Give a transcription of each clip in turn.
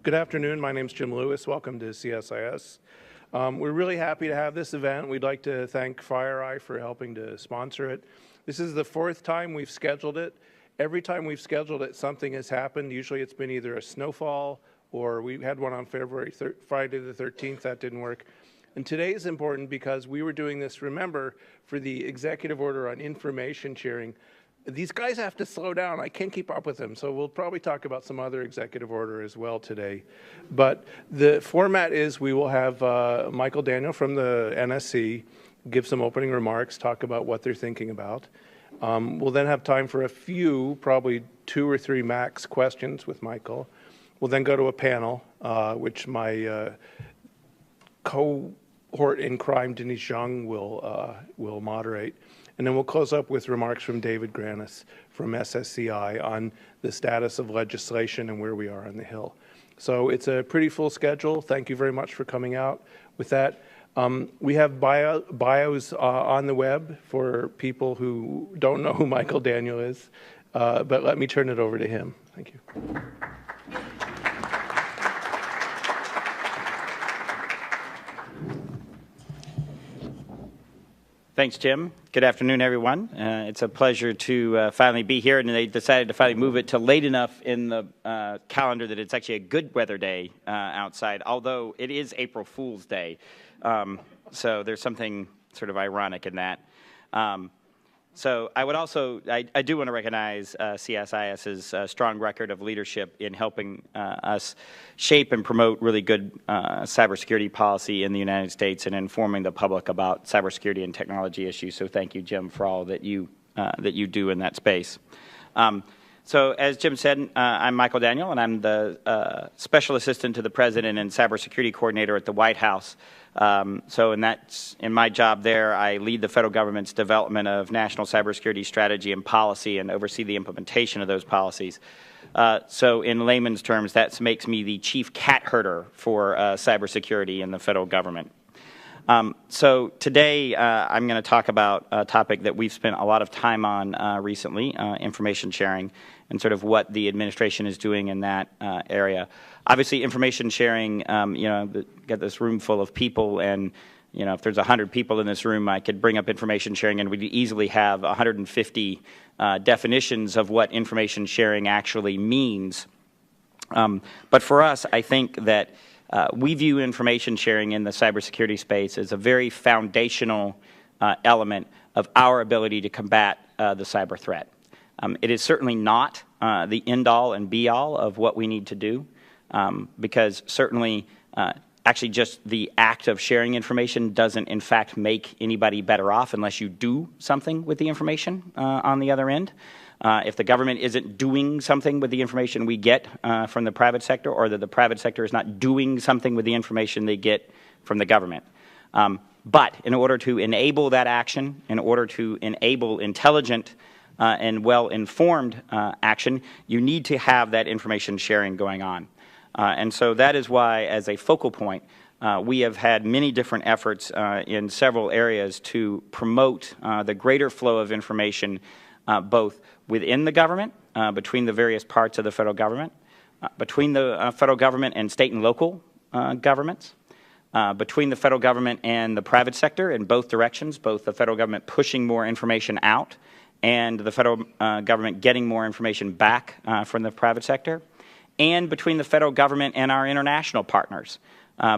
Good afternoon. My name is Jim Lewis. Welcome to CSIS. We're really happy to have this event. We'd like to thank FireEye for helping to sponsor it. This is the fourth time we've scheduled it. Every time we've scheduled it, something has happened. Usually it's been either a snowfall or we had one on Friday the 13th. That didn't work. And today is important because we were doing this, remember, for the executive order on information sharing. These guys have to slow down. I can't keep up with them. So we'll probably talk about some other executive order as well today. But the format is we will have Michael Daniel from the NSC give some opening remarks, talk about what they're thinking about. We'll then have time for a few, probably 2 or 3 max questions with Michael. We'll then go to a panel, which my cohort in crime, Denise Young, will moderate. And then we'll close up with remarks from David Granis from SSCI on the status of legislation and where we are on the Hill. So it's a pretty full schedule. Thank you very much for coming out. With that, we have bios on the web for people who don't know who Michael Daniel is, but let me turn it over to him. Thank you. Thanks, Jim. Good afternoon, everyone. It's a pleasure to finally be here, and they decided to finally move it to late enough in the calendar that it's actually a good weather day outside, although it is April Fool's Day. So there's something sort of ironic in that. So I would also, I do want to recognize CSIS's strong record of leadership in helping us shape and promote really good cybersecurity policy in the United States and informing the public about cybersecurity and technology issues. So thank you, Jim, for all that you do in that space. So as Jim said, I'm Michael Daniel, and I'm the Special Assistant to the President and Cybersecurity Coordinator at the White House. So in my job there, I lead the federal government's development of national cybersecurity strategy and policy and oversee the implementation of those policies. So in layman's terms, that makes me the chief cat herder for cybersecurity in the federal government. So today I'm going to talk about a topic that we've spent a lot of time on recently, information sharing, and sort of what the administration is doing in that area. Obviously, information sharing, got this room full of people, and if there's 100 people in this room, I could bring up information sharing, and we'd easily have 150 definitions of what information sharing actually means. But for us, I think that we view information sharing in the cybersecurity space as a very foundational element of our ability to combat the cyber threat. It is certainly not the end-all and be-all of what we need to do, because certainly actually just the act of sharing information doesn't in fact make anybody better off unless you do something with the information on the other end. If the government isn't doing something with the information we get from the private sector, or that the private sector is not doing something with the information they get from the government. But in order to enable that action, in order to enable intelligent and well-informed action, you need to have that information sharing going on. And so that is why, as a focal point, we have had many different efforts in several areas to promote the greater flow of information both within the government, between the various parts of the federal government, between the federal government and state and local governments, between the federal government and the private sector in both directions, both the federal government pushing more information out and the federal government getting more information back from the private sector, and between the federal government and our international partners,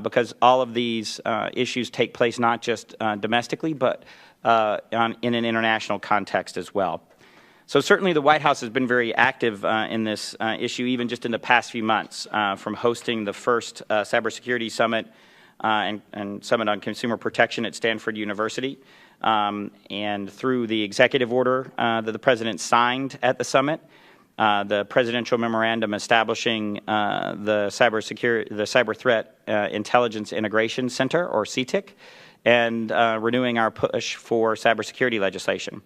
because all of these issues take place not just domestically, but in an international context as well. So certainly the White House has been very active in this issue, even just in the past few months, from hosting the first cybersecurity summit and summit on consumer protection at Stanford University, and through the executive order that the President signed at the summit, the presidential memorandum establishing the Cyber Threat Intelligence Integration Center, or CTIC, and renewing our push for cybersecurity legislation.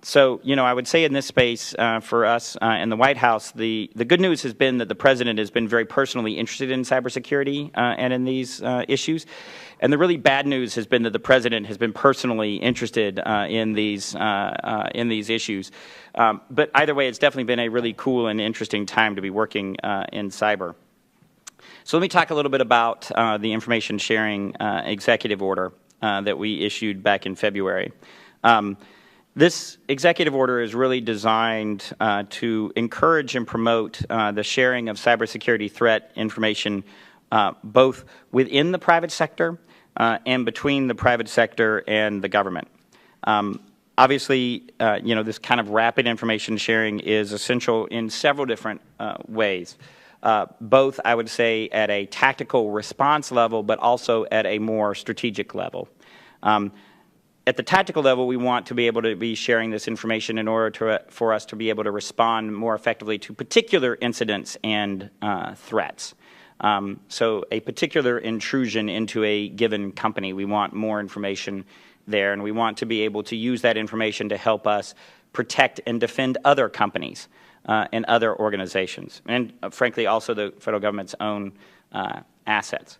So, I would say in this space for us in the White House, the good news has been that the President has been very personally interested in cybersecurity and in these issues. And the really bad news has been that the President has been personally interested in these issues. But either way, it's definitely been a really cool and interesting time to be working in cyber. So let me talk a little bit about the information sharing executive order that we issued back in February. This executive order is really designed to encourage and promote the sharing of cybersecurity threat information both within the private sector and between the private sector and the government. Obviously, this kind of rapid information sharing is essential in several different ways. Both, I would say, at a tactical response level, but also at a more strategic level. At the tactical level, we want to be able to be sharing this information in order for us to be able to respond more effectively to particular incidents and threats. So a particular intrusion into a given company, we want more information there, and we want to be able to use that information to help us protect and defend other companies and other organizations, and frankly also the federal government's own assets.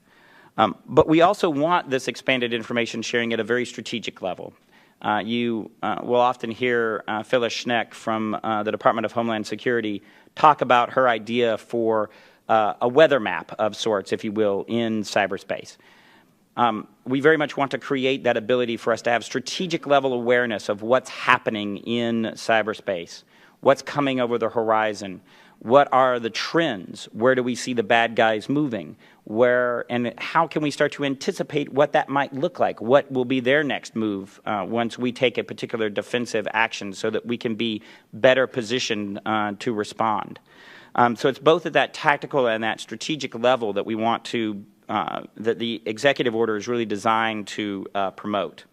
But we also want this expanded information sharing at a very strategic level. You will often hear Phyllis Schneck from the Department of Homeland Security talk about her idea for a weather map of sorts, if you will, in cyberspace. We very much want to create that ability for us to have strategic level awareness of what's happening in cyberspace, what's coming over the horizon, what are the trends, where do we see the bad guys moving, and how can we start to anticipate what that might look like, what will be their next move once we take a particular defensive action so that we can be better positioned to respond. So it's both at that tactical and that strategic level that we want to, that the executive order is really designed to promote.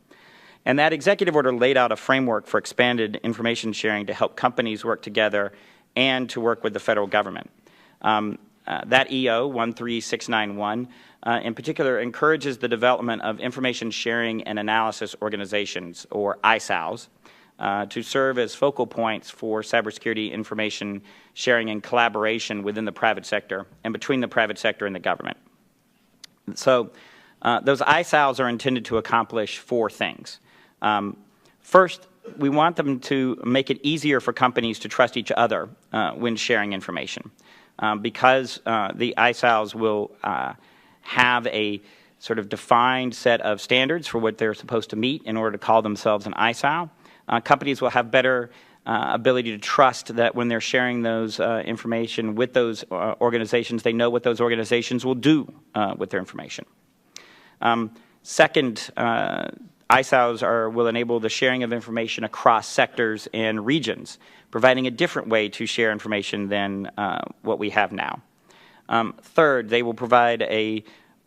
And that executive order laid out a framework for expanded information sharing to help companies work together and to work with the federal government. That EO 13691 in particular encourages the development of information sharing and analysis organizations, or ISAOs, to serve as focal points for cybersecurity information sharing and collaboration within the private sector and between the private sector and the government. So those ISAOs are intended to accomplish four things. First, we want them to make it easier for companies to trust each other when sharing information, because the ISAOs will have a sort of defined set of standards for what they're supposed to meet in order to call themselves an ISAO. Companies will have better ability to trust that when they're sharing those information with those organizations, they know what those organizations will do with their information. Second, ISAOs will enable the sharing of information across sectors and regions, providing a different way to share information than what we have now. Third, they will provide a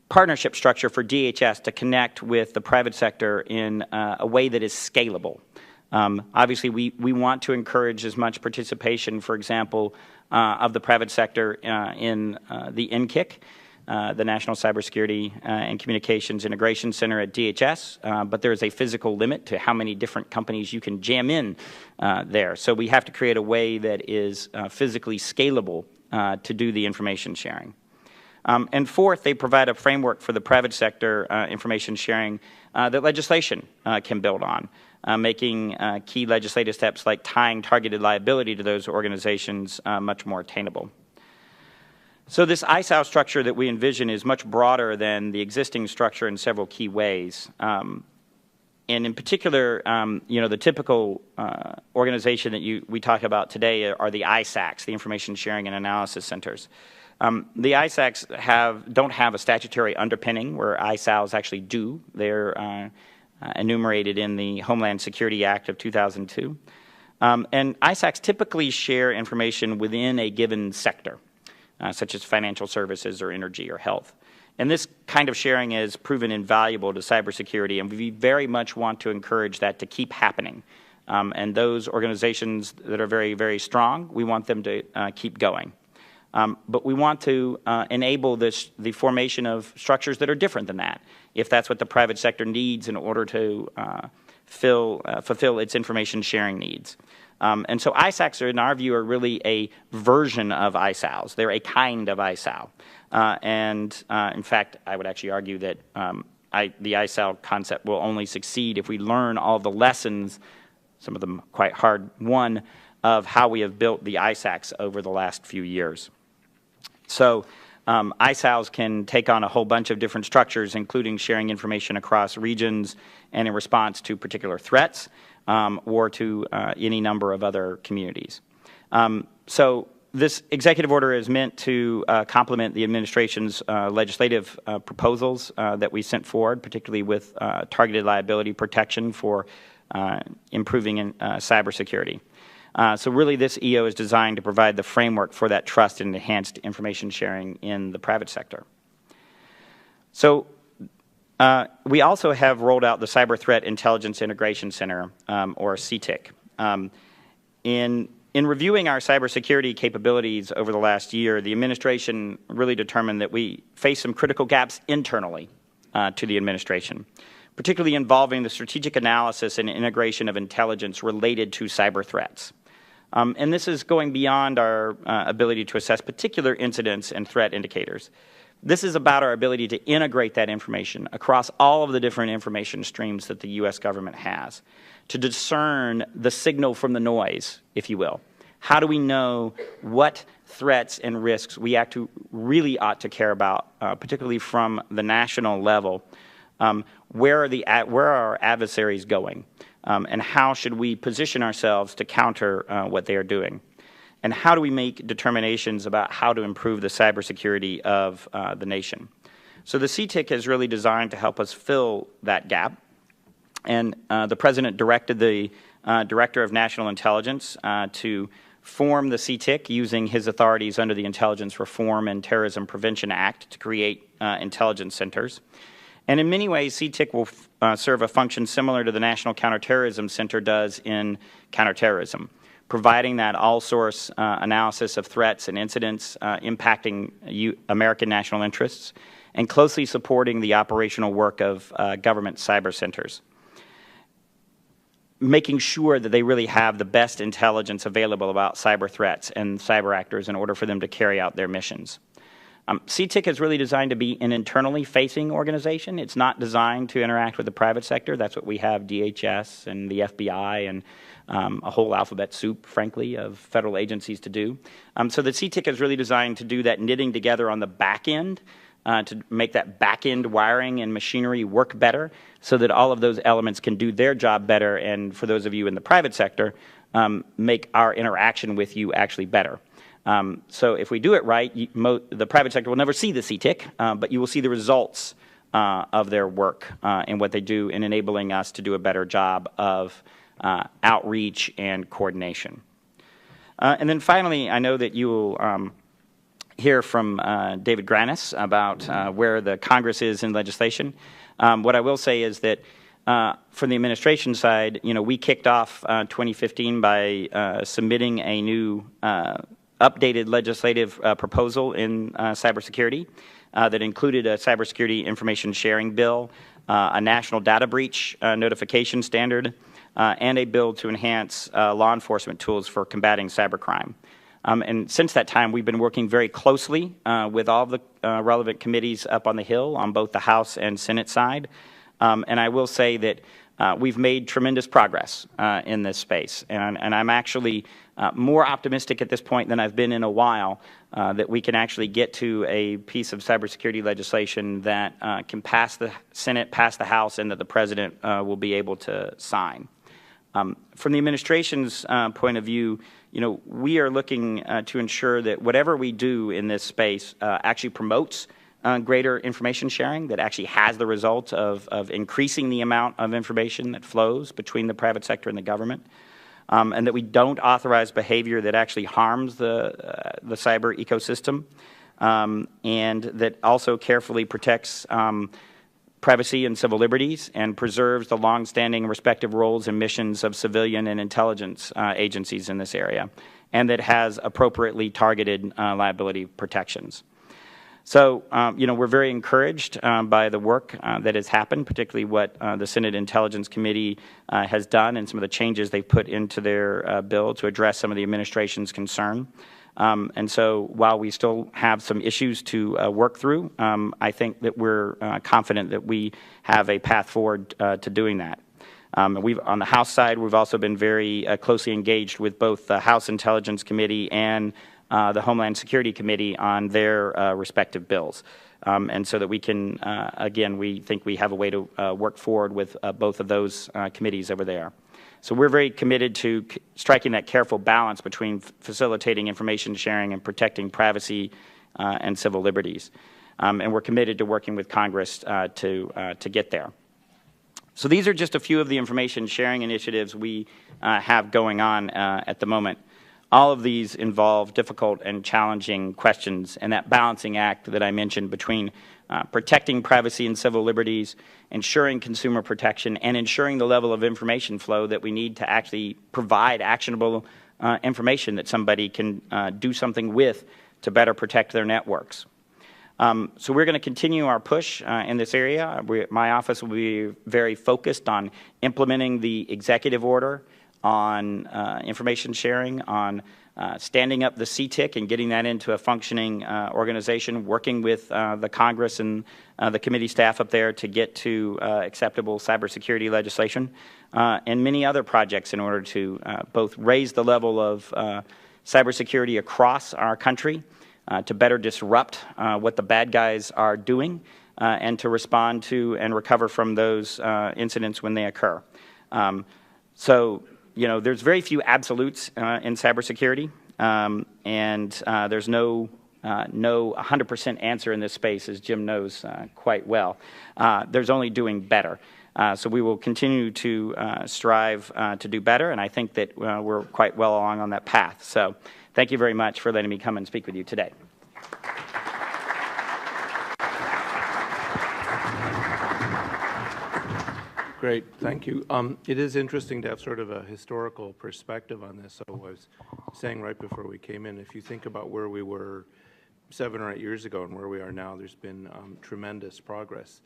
partnership structure for DHS to connect with the private sector in a way that is scalable. Obviously, we want to encourage as much participation, for example, of the private sector in the NCIC, the National Cybersecurity and Communications Integration Center at DHS, but there is a physical limit to how many different companies you can jam in there. So we have to create a way that is physically scalable to do the information sharing. And fourth, they provide a framework for the private sector information sharing that legislation can build on, making key legislative steps like tying targeted liability to those organizations much more attainable. So this ISAO structure that we envision is much broader than the existing structure in several key ways. And in particular, the typical organization that we talk about today are the ISACs, the Information Sharing and Analysis Centers. The ISACs don't have a statutory underpinning, where ISAOs actually do. They're enumerated in the Homeland Security Act of 2002. And ISACs typically share information within a given sector, such as financial services or energy or health. And this kind of sharing is proven invaluable to cybersecurity, and we very much want to encourage that to keep happening. And those organizations that are very, very strong, we want them to keep going. But we want to enable the formation of structures that are different than that, if that's what the private sector needs in order to fulfill its information sharing needs. And so ISACs, in our view, are really a version of ISAOs. They're a kind of ISAO. In fact, I would actually argue that the ISAO concept will only succeed if we learn all the lessons, some of them quite hard-won, of how we have built the ISACs over the last few years. So ISALs can take on a whole bunch of different structures, including sharing information across regions and in response to particular threats or to any number of other communities. So this executive order is meant to complement the administration's legislative proposals that we sent forward, particularly with targeted liability protection for improving cybersecurity. So really this EO is designed to provide the framework for that trust and enhanced information sharing in the private sector. So we also have rolled out the Cyber Threat Intelligence Integration Center, or CTIC. In reviewing our cybersecurity capabilities over the last year, the administration really determined that we face some critical gaps internally to the administration, particularly involving the strategic analysis and integration of intelligence related to cyber threats. And this is going beyond our ability to assess particular incidents and threat indicators. This is about our ability to integrate that information across all of the different information streams that the U.S. government has, to discern the signal from the noise, if you will. How do we know what threats and risks we really ought to care about, particularly from the national level? Where are our adversaries going? And how should we position ourselves to counter what they are doing? And how do we make determinations about how to improve the cybersecurity of the nation? So the CTIC is really designed to help us fill that gap. And the President directed the Director of National Intelligence to form the CTIC using his authorities under the Intelligence Reform and Terrorism Prevention Act to create intelligence centers. And in many ways, CTIC will serve a function similar to the National Counterterrorism Center does in counterterrorism, providing that all-source analysis of threats and incidents impacting American national interests, and closely supporting the operational work of government cyber centers, making sure that they really have the best intelligence available about cyber threats and cyber actors in order for them to carry out their missions. CTIC is really designed to be an internally facing organization. It's not designed to interact with the private sector. That's what we have DHS and the FBI and a whole alphabet soup, frankly, of federal agencies to do. So the CTIC is really designed to do that knitting together on the back end, to make that back end wiring and machinery work better so that all of those elements can do their job better, and for those of you in the private sector, make our interaction with you actually better. So if we do it right, the private sector will never see the CTIC, but you will see the results of their work and what they do in enabling us to do a better job of outreach and coordination. And then finally, I know that you will hear from David Granis about where the Congress is in legislation. What I will say is that from the administration side, we kicked off 2015 by submitting a new updated legislative proposal in cybersecurity that included a cybersecurity information sharing bill, a national data breach notification standard, and a bill to enhance law enforcement tools for combating cybercrime. And since that time, we've been working very closely with all of the relevant committees up on the Hill on both the House and Senate side. And I will say that we've made tremendous progress in this space. And I'm actually more optimistic at this point than I've been in a while that we can actually get to a piece of cybersecurity legislation that can pass the Senate, pass the House, and that the President will be able to sign. From the administration's point of view, we are looking to ensure that whatever we do in this space actually promotes greater information sharing, that actually has the result of increasing the amount of information that flows between the private sector and the government, and that we don't authorize behavior that actually harms the cyber ecosystem, and that also carefully protects privacy and civil liberties and preserves the longstanding respective roles and missions of civilian and intelligence agencies in this area, and that has appropriately targeted liability protections. So, we're very encouraged by the work that has happened, particularly what the Senate Intelligence Committee has done and some of the changes they've put into their bill to address some of the administration's concern. And so while we still have some issues to work through, I think that we're confident that we have a path forward to doing that. On the House side, we've also been very closely engaged with both the House Intelligence Committee and the Homeland Security Committee on their respective bills. And so that we can, again, we think we have a way to work forward with both of those committees over there. So we're very committed to striking that careful balance between facilitating information sharing and protecting privacy and civil liberties. And we're committed to working with Congress to get there. So these are just a few of the information sharing initiatives we have going on at the moment. All of these involve difficult and challenging questions, and that balancing act that I mentioned between protecting privacy and civil liberties, ensuring consumer protection, and ensuring the level of information flow that we need to actually provide actionable information that somebody can do something with to better protect their networks. So we're going to continue our push in this area. My office will be very focused on implementing the executive order on information sharing, on standing up the CTIC and getting that into a functioning organization, working with the Congress and the committee staff up there to get to acceptable cybersecurity legislation, and many other projects in order to both raise the level of cybersecurity across our country, to better disrupt what the bad guys are doing, and to respond to and recover from those incidents when they occur. So, you know, there's very few absolutes in cybersecurity, and there's no 100% answer in this space, as Jim knows quite well. There's only doing better. So we will continue to strive to do better, and I think that we're quite well along on that path. So thank you very much for letting me come and speak with you today. Great, thank you. It is interesting to have sort of a historical perspective on this. So I was saying right before we came in, if you think about where we were 7 or 8 years ago and where we are now, there's been tremendous progress.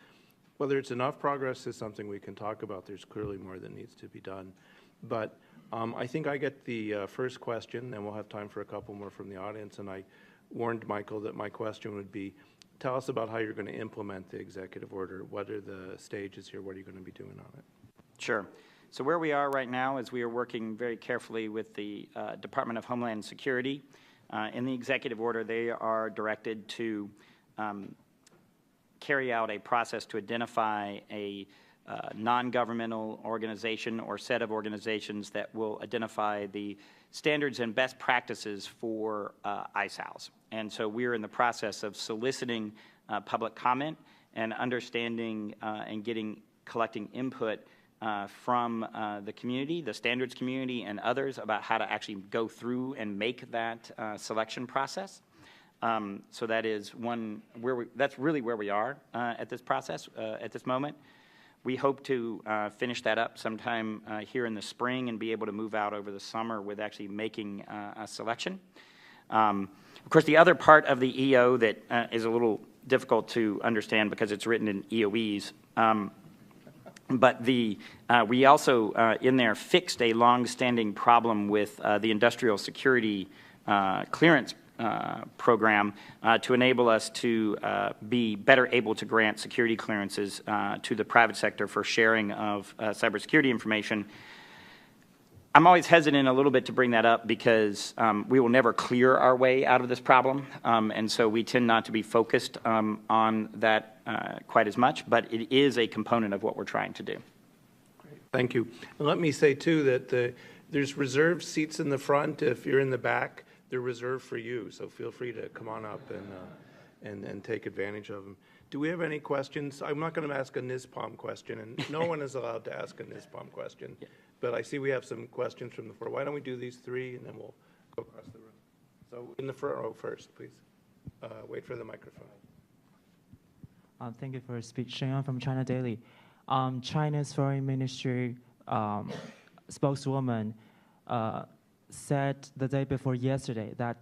Whether it's enough progress is something we can talk about. There's clearly more that needs to be done. But I think I get the first question, and we'll have time for a couple more from the audience. And I warned Michael that my question would be, tell us about how you're going to implement the executive order. What are the stages here? What are you going to be doing on it? Sure. So where we are right now is we are working very carefully with the Department of Homeland Security. In the executive order, they are directed to carry out a process to identify a non-governmental organization or set of organizations that will identify the standards and best practices for ISALs. And so we're in the process of soliciting public comment and understanding and collecting input from the community, the standards community, and others about how to actually go through and make that selection process. So that is that's really where we are at this process at this moment. We hope to finish that up sometime here in the spring and be able to move out over the summer with actually making a selection. Of course, the other part of the EO that is a little difficult to understand because it's written in EOEs, but we also in there fixed a long-standing problem with the industrial security clearance program to enable us to be better able to grant security clearances to the private sector for sharing of cybersecurity information. I'm always hesitant a little bit to bring that up because we will never clear our way out of this problem, and so we tend not to be focused on that quite as much, but it is a component of what we're trying to do. Great. Thank you. And let me say, too, that there's reserved seats in the front. If you're in the back, they're reserved for you, so feel free to come on up and take advantage of them. Do we have any questions? I'm not going to ask a NISPOM question, and no one is allowed to ask a NISPOM question. Yeah. But I see we have some questions from the floor. Why don't we do these three, and then we'll go across the room. So in the front row first, please. Wait for the microphone. Thank you for your speech. Shen Yang from China Daily. China's foreign ministry spokeswoman said the day before yesterday that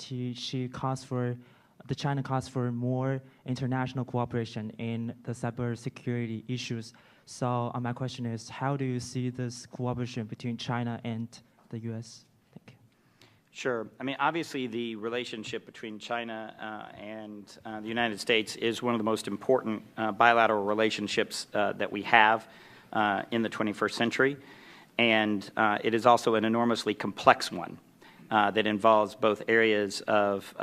China calls for more international cooperation in the cybersecurity issues. So my question is, how do you see this cooperation between China and the U.S.? Thank you. Sure. I mean, obviously, the relationship between China and the United States is one of the most important bilateral relationships that we have in the 21st century. And it is also an enormously complex one. that involves both areas of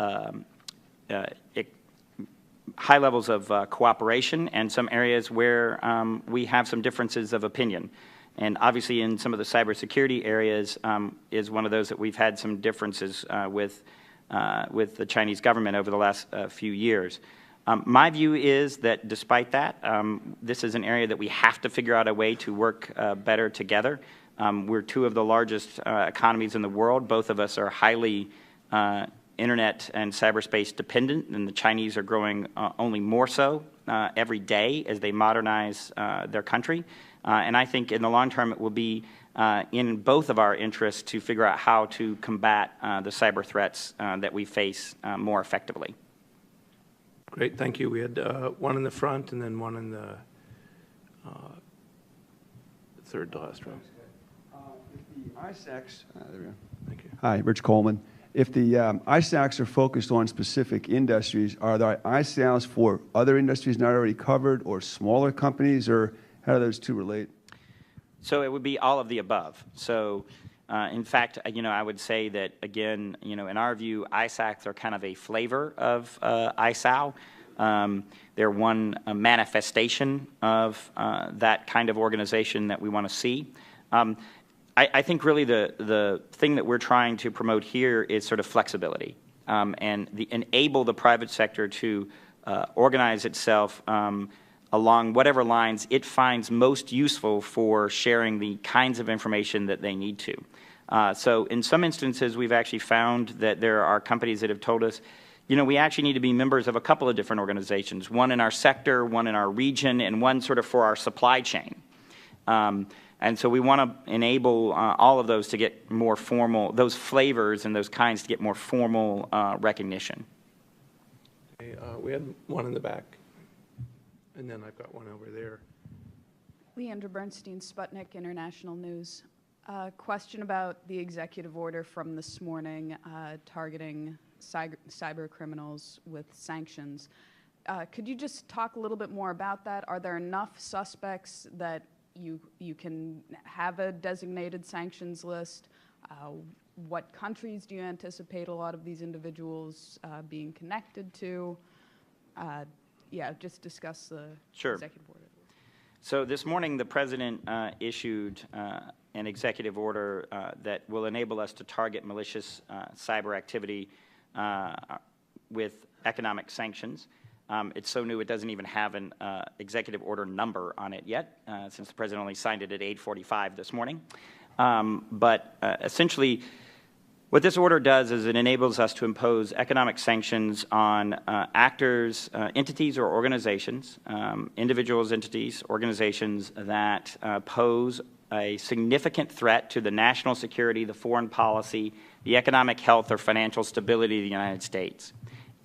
high levels of cooperation and some areas where we have some differences of opinion. And obviously in some of the cybersecurity areas is one of those that we've had some differences with the Chinese government over the last few years. My view is that despite that, this is an area that we have to figure out a way to work better together. We're two of the largest economies in the world. Both of us are highly internet and cyberspace dependent, and the Chinese are growing only more so every day as they modernize their country. And I think in the long term it will be in both of our interests to figure out how to combat the cyber threats that we face more effectively. Great, thank you. We had one in the front and then one in the third to last row. If the ISACs, there we go. Thank you. Hi, Rich Coleman. If the ISACs are focused on specific industries, are there ISACs for other industries not already covered or smaller companies, or how do those two relate? So it would be all of the above. So in fact, I would say that, again, in our view, ISACs are kind of a flavor of ISAO. They're one manifestation of that kind of organization that we want to see. I think really the thing that we're trying to promote here is sort of flexibility and enable the private sector to organize itself along whatever lines it finds most useful for sharing the kinds of information that they need to. So in some instances, we've actually found that there are companies that have told us, we actually need to be members of a couple of different organizations, one in our sector, one in our region, and one sort of for our supply chain. And so we want to enable all of those to get more formal, those flavors and those kinds to get more formal recognition. Okay, we had one in the back, and then I've got one over there. Leandra Bernstein, Sputnik International News. Question about the executive order from this morning targeting cyber criminals with sanctions. Could you just talk a little bit more about that? Are there enough suspects that you can have a designated sanctions list? What countries do you anticipate a lot of these individuals being connected to? Yeah, just discuss the executive order. So this morning the President issued an executive order that will enable us to target malicious cyber activity with economic sanctions. It's so new it doesn't even have an executive order number on it yet, since the President only signed it at 8:45 this morning. But essentially, what this order does is it enables us to impose economic sanctions on actors, entities or organizations, individuals, entities, organizations that pose a significant threat to the national security, the foreign policy, the economic health or financial stability of the United States,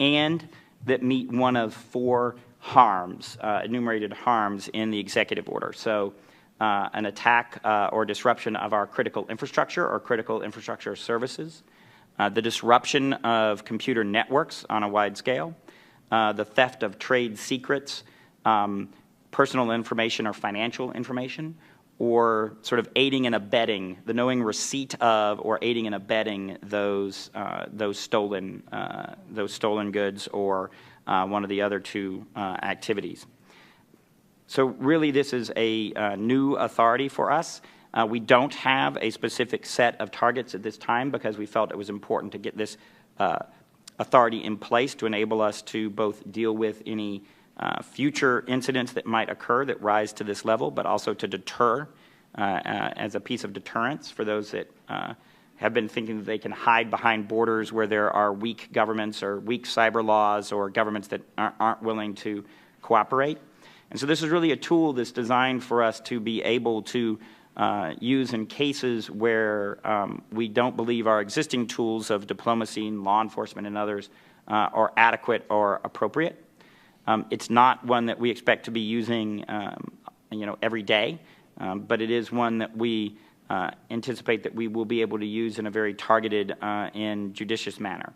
and that meet one of four harms, enumerated harms in the executive order. So an attack or disruption of our critical infrastructure or critical infrastructure services, the disruption of computer networks on a wide scale, the theft of trade secrets, personal information or financial information, or sort of aiding and abetting, the knowing receipt of or aiding and abetting those stolen goods or one of the other two activities. So really this is a new authority for us. We don't have a specific set of targets at this time because we felt it was important to get this authority in place to enable us to both deal with any future incidents that might occur that rise to this level, but also to deter as a piece of deterrence for those that have been thinking that they can hide behind borders where there are weak governments or weak cyber laws or governments that aren't willing to cooperate. And so this is really a tool that's designed for us to be able to use in cases where we don't believe our existing tools of diplomacy and law enforcement and others are adequate or appropriate. It's not one that we expect to be using every day, but it is one that we anticipate that we will be able to use in a very targeted and judicious manner.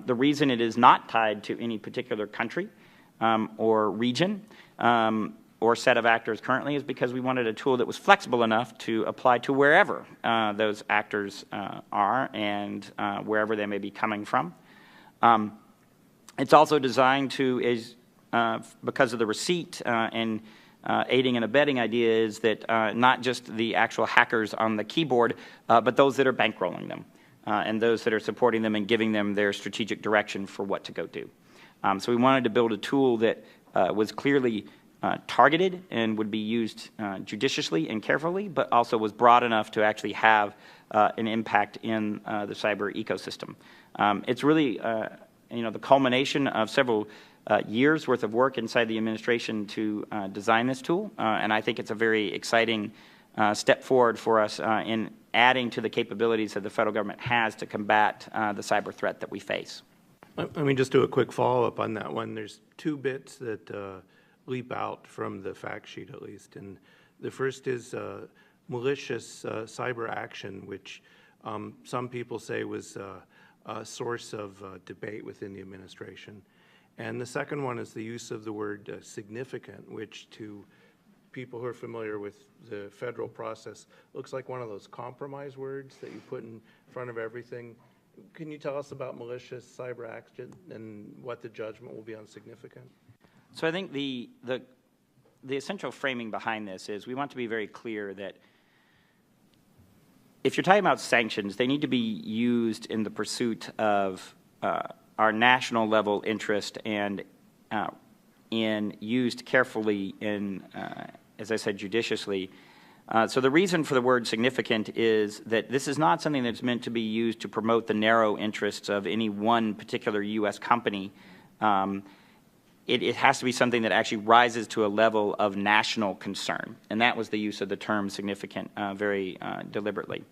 The reason it is not tied to any particular country or region or set of actors currently is because we wanted a tool that was flexible enough to apply to wherever those actors are and wherever they may be coming from. It's also designed to, because of the receipt and aiding and abetting idea, is that not just the actual hackers on the keyboard, but those that are bankrolling them and those that are supporting them and giving them their strategic direction for what to go do. So we wanted to build a tool that was clearly targeted and would be used judiciously and carefully, but also was broad enough to actually have an impact in the cyber ecosystem. It's really the culmination of several years worth of work inside the administration to design this tool, and I think it's a very exciting step forward for us in adding to the capabilities that the federal government has to combat the cyber threat that we face. Let me just do a quick follow-up on that one. There's two bits that leap out from the fact sheet, at least. And the first is malicious cyber action, which some people say was a source of debate within the administration. And the second one is the use of the word significant, which to people who are familiar with the federal process looks like one of those compromise words that you put in front of everything. Can you tell us about malicious cyber action and what the judgment will be on significant? So I think the essential framing behind this is we want to be very clear that if you're talking about sanctions, they need to be used in the pursuit of our national level interest and used carefully in, as I said, judiciously. So the reason for the word significant is that this is not something that's meant to be used to promote the narrow interests of any one particular U.S. company. It has to be something that actually rises to a level of national concern, and that was the use of the term significant very deliberately.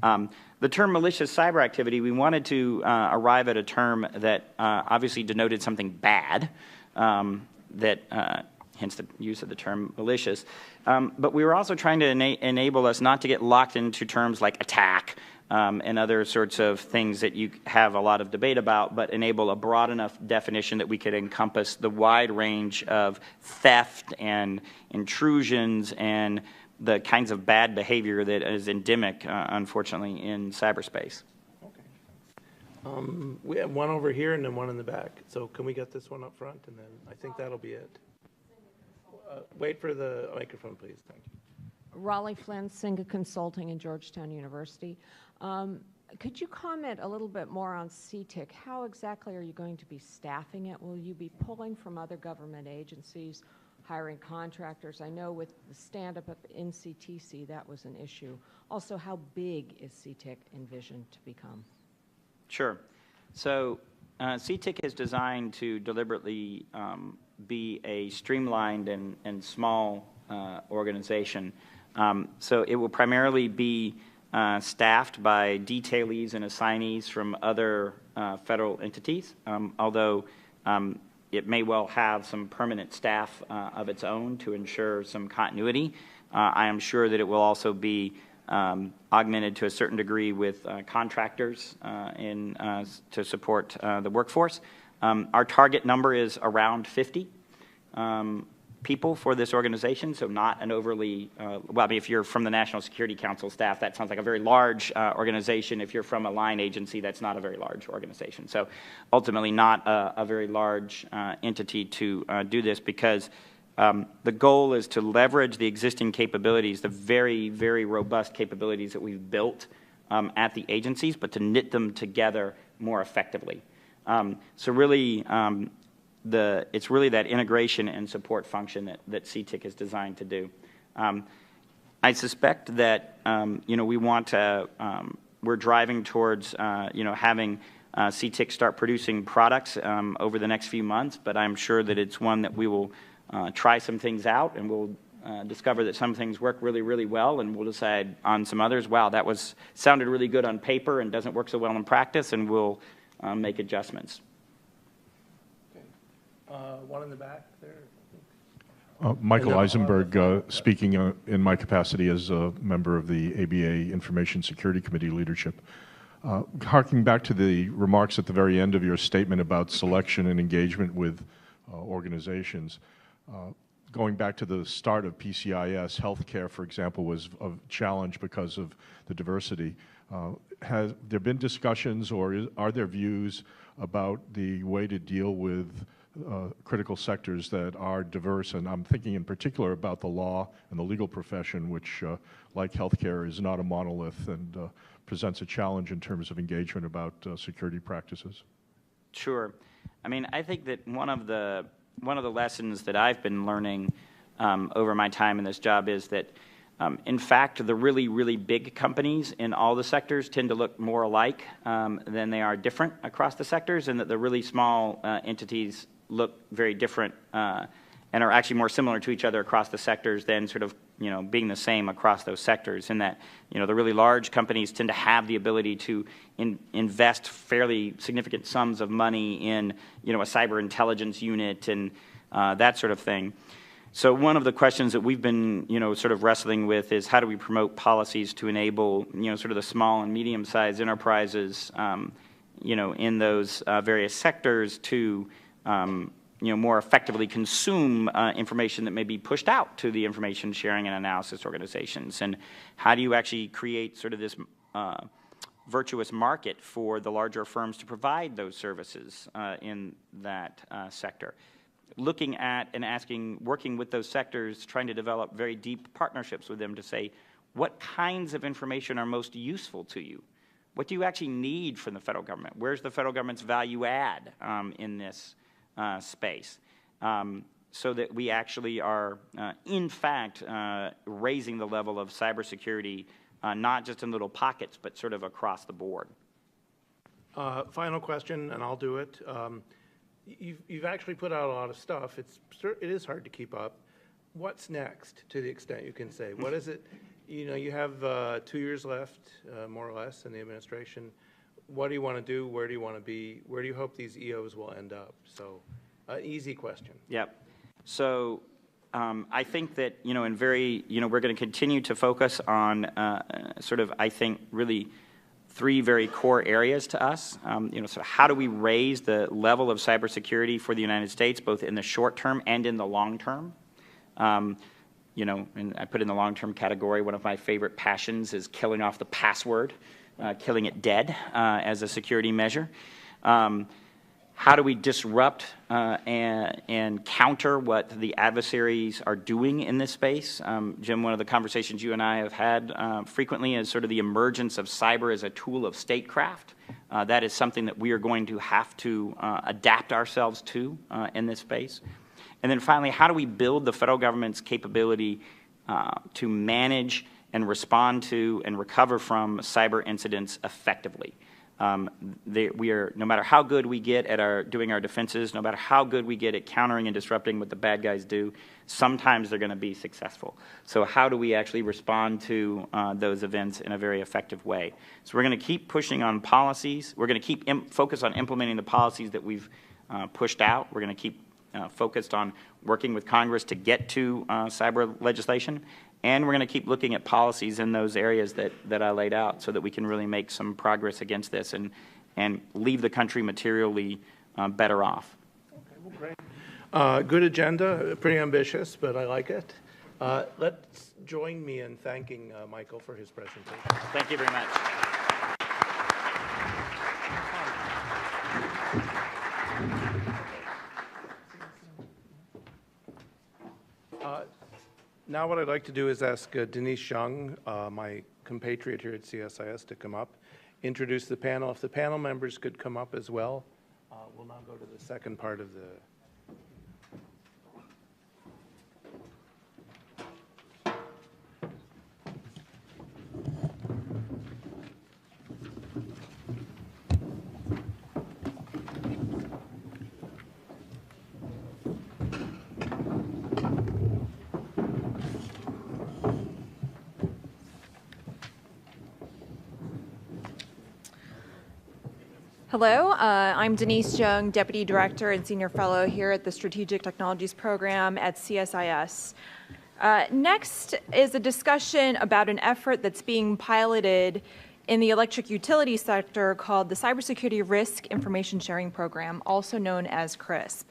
The term malicious cyber activity, we wanted to arrive at a term that obviously denoted something bad, hence the use of the term malicious. But we were also trying to enable us not to get locked into terms like attack and other sorts of things that you have a lot of debate about, but enable a broad enough definition that we could encompass the wide range of theft and intrusions and the kinds of bad behavior that is endemic, unfortunately, in cyberspace. Okay. We have one over here and then one in the back. So can we get this one up front, and then I think that'll be it. Wait for the microphone, please. Thank you. Raleigh Flynn, Singa Consulting in Georgetown University. Could you comment a little bit more on CTIC? How exactly are you going to be staffing it? Will you be pulling from other government agencies, hiring contractors? I know with the stand-up of NCTC, that was an issue. Also, how big is CTIC envisioned to become? Sure. So CTIC is designed to deliberately be a streamlined and small organization. So it will primarily be staffed by detailees and assignees from other federal entities, although it may well have some permanent staff of its own to ensure some continuity. I am sure that it will also be augmented to a certain degree with contractors to support the workforce. Our target number is around 50 people for this organization, so not an overly, well, I mean, if you're from the National Security Council staff, that sounds like a very large organization. If you're from a line agency, that's not a very large organization. So ultimately not a very large entity to do this, because the goal is to leverage the existing capabilities, the very, very robust capabilities that we've built at the agencies, but to knit them together more effectively. So really, it's really that integration and support function that CTIC is designed to do. I suspect that we want to, we're driving towards having CTIC start producing products over the next few months, but I'm sure that it's one that we will try some things out, and we'll discover that some things work really, really well, and we'll decide on some others, wow, that sounded really good on paper and doesn't work so well in practice, and we'll make adjustments. One in the back there. Michael Eisenberg, speaking in my capacity as a member of the ABA Information Security Committee leadership. Harking back to the remarks at the very end of your statement about selection and engagement with organizations, going back to the start of PCIS, healthcare, for example, was a challenge because of the diversity. Has there been discussions or are there views about the way to deal with critical sectors that are diverse? And I'm thinking in particular about the law and the legal profession, which, like healthcare, is not a monolith and presents a challenge in terms of engagement about security practices. Sure. I mean, I think that one of the lessons that I've been learning over my time in this job is that, in fact, the really, really big companies in all the sectors tend to look more alike than they are different across the sectors, and that the really small entities look very different and are actually more similar to each other across the sectors than sort of, being the same across those sectors. And that, the really large companies tend to have the ability to invest fairly significant sums of money in, a cyber intelligence unit and that sort of thing. So one of the questions that we've been, sort of wrestling with is how do we promote policies to enable, sort of the small and medium-sized enterprises, in those various sectors to, more effectively consume information that may be pushed out to the information sharing and analysis organizations. And how do you actually create sort of this virtuous market for the larger firms to provide those services in that sector? Looking at and working with those sectors, trying to develop very deep partnerships with them to say, what kinds of information are most useful to you? What do you actually need from the federal government? Where's the federal government's value add in this space? So that we actually are, in fact, raising the level of cybersecurity, not just in little pockets, but sort of across the board. Final question, and I'll do it. You've actually put out a lot of stuff. It is hard to keep up. What's next, to the extent you can say? What is it? You have 2 years left, more or less, in the administration. What do you want to do? Where do you want to be? Where do you hope these EOs will end up? So, easy question. Yep. So I think that, we're going to continue to focus on sort of, I think, really three very core areas to us. So how do we raise the level of cybersecurity for the United States, both in the short term and in the long term? And I put in the long-term category, one of my favorite passions is killing off the password, killing it dead as a security measure. How do we disrupt and counter what the adversaries are doing in this space? Jim, one of the conversations you and I have had frequently is sort of the emergence of cyber as a tool of statecraft. That is something that we are going to have to adapt ourselves to in this space. And then finally, how do we build the federal government's capability to manage and respond to and recover from cyber incidents effectively? We are, no matter how good we get at doing our defenses, no matter how good we get at countering and disrupting what the bad guys do, sometimes they're going to be successful. So how do we actually respond to those events in a very effective way? So we're going to keep pushing on policies. We're going to keep focus on implementing the policies that we've pushed out. We're going to keep focused on working with Congress to get to cyber legislation. And we're going to keep looking at policies in those areas that I laid out so that we can really make some progress against this and leave the country materially better off. Okay, well, great. Good agenda, pretty ambitious, but I like it. Let's join me in thanking Michael for his presentation. Thank you very much. Now what I'd like to do is ask Denise Young, my compatriot here at CSIS, to come up, introduce the panel. If the panel members could come up as well, we'll now go to the second part of the... Hello, I'm Denise Young, Deputy Director and Senior Fellow here at the Strategic Technologies Program at CSIS. Next is a discussion about an effort that's being piloted in the electric utility sector called the Cybersecurity Risk Information Sharing Program, also known as CRISP.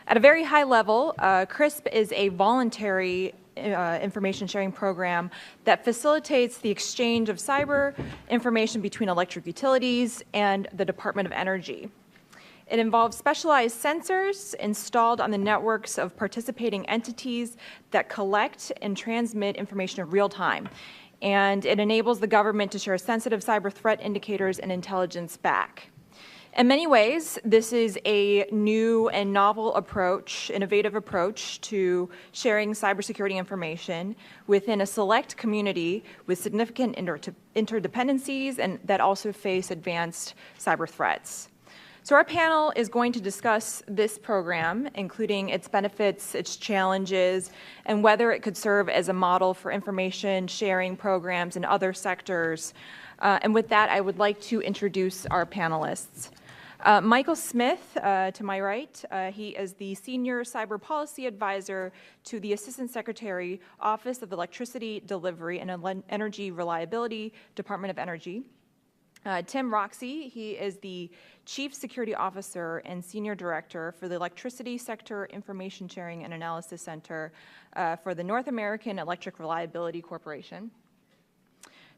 At a very high level, CRISP is a voluntary information sharing program that facilitates the exchange of cyber information between electric utilities and the Department of Energy. It involves specialized sensors installed on the networks of participating entities that collect and transmit information in real time. And it enables the government to share sensitive cyber threat indicators and intelligence back. In many ways, this is a new and novel approach, innovative approach to sharing cybersecurity information within a select community with significant interdependencies and that also face advanced cyber threats. So our panel is going to discuss this program, including its benefits, its challenges, and whether it could serve as a model for information sharing programs in other sectors. And with that, I would like to introduce our panelists. Michael Smith, to my right, he is the Senior Cyber Policy Advisor to the Assistant Secretary, Office of Electricity Delivery and Energy Reliability, Department of Energy. Tim Roxy, he is the Chief Security Officer and Senior Director for the Electricity Sector Information Sharing and Analysis Center for the North American Electric Reliability Corporation.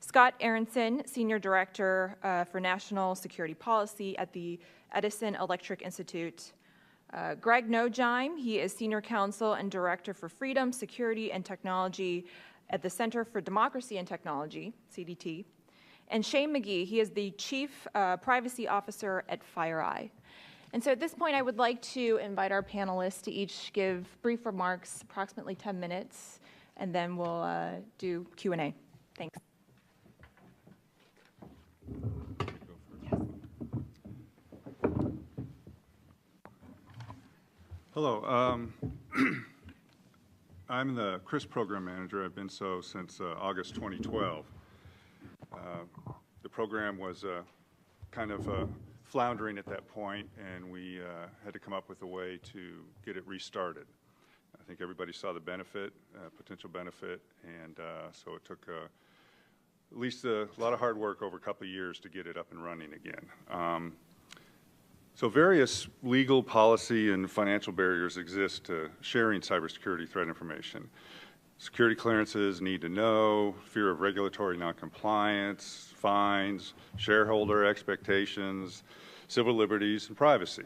Scott Aronson, Senior Director for National Security Policy at the Edison Electric Institute. Greg Nojheim, he is Senior Counsel and Director for Freedom, Security, and Technology at the Center for Democracy and Technology, CDT. And Shane McGee, he is the Chief Privacy Officer at FireEye. And so at this point, I would like to invite our panelists to each give brief remarks, approximately 10 minutes, and then we'll do Q&A. Thanks. Hello. I'm the CRISP Program Manager. I've been so since August 2012. The program was kind of floundering at that point, and we had to come up with a way to get it restarted. I think everybody saw the benefit, potential benefit, and so it took at least a lot of hard work over a couple of years to get it up and running again. So various legal, policy, and financial barriers exist to sharing cybersecurity threat information. Security clearances, need to know, fear of regulatory noncompliance, fines, shareholder expectations, civil liberties, and privacy.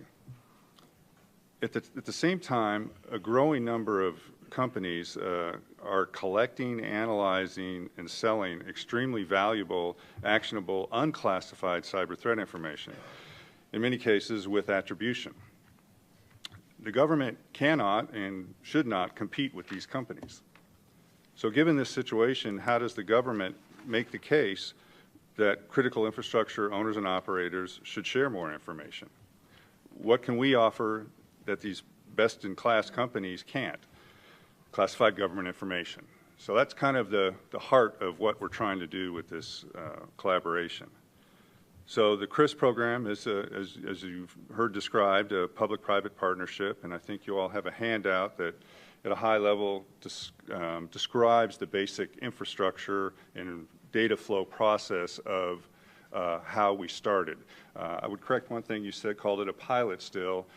At the same time, a growing number of companies are collecting, analyzing, and selling extremely valuable, actionable, unclassified cyber threat information, in many cases with attribution. The government cannot and should not compete with these companies. So given this situation, how does the government make the case that critical infrastructure owners and operators should share more information? What can we offer that these best-in-class companies can't? Classified government information. So that's kind of the heart of what we're trying to do with this collaboration. So the CRISP program is, as you've heard described, a public-private partnership, and I think you all have a handout that at a high level describes the basic infrastructure and data flow process of how we started. I would correct one thing you said, called it a pilot still.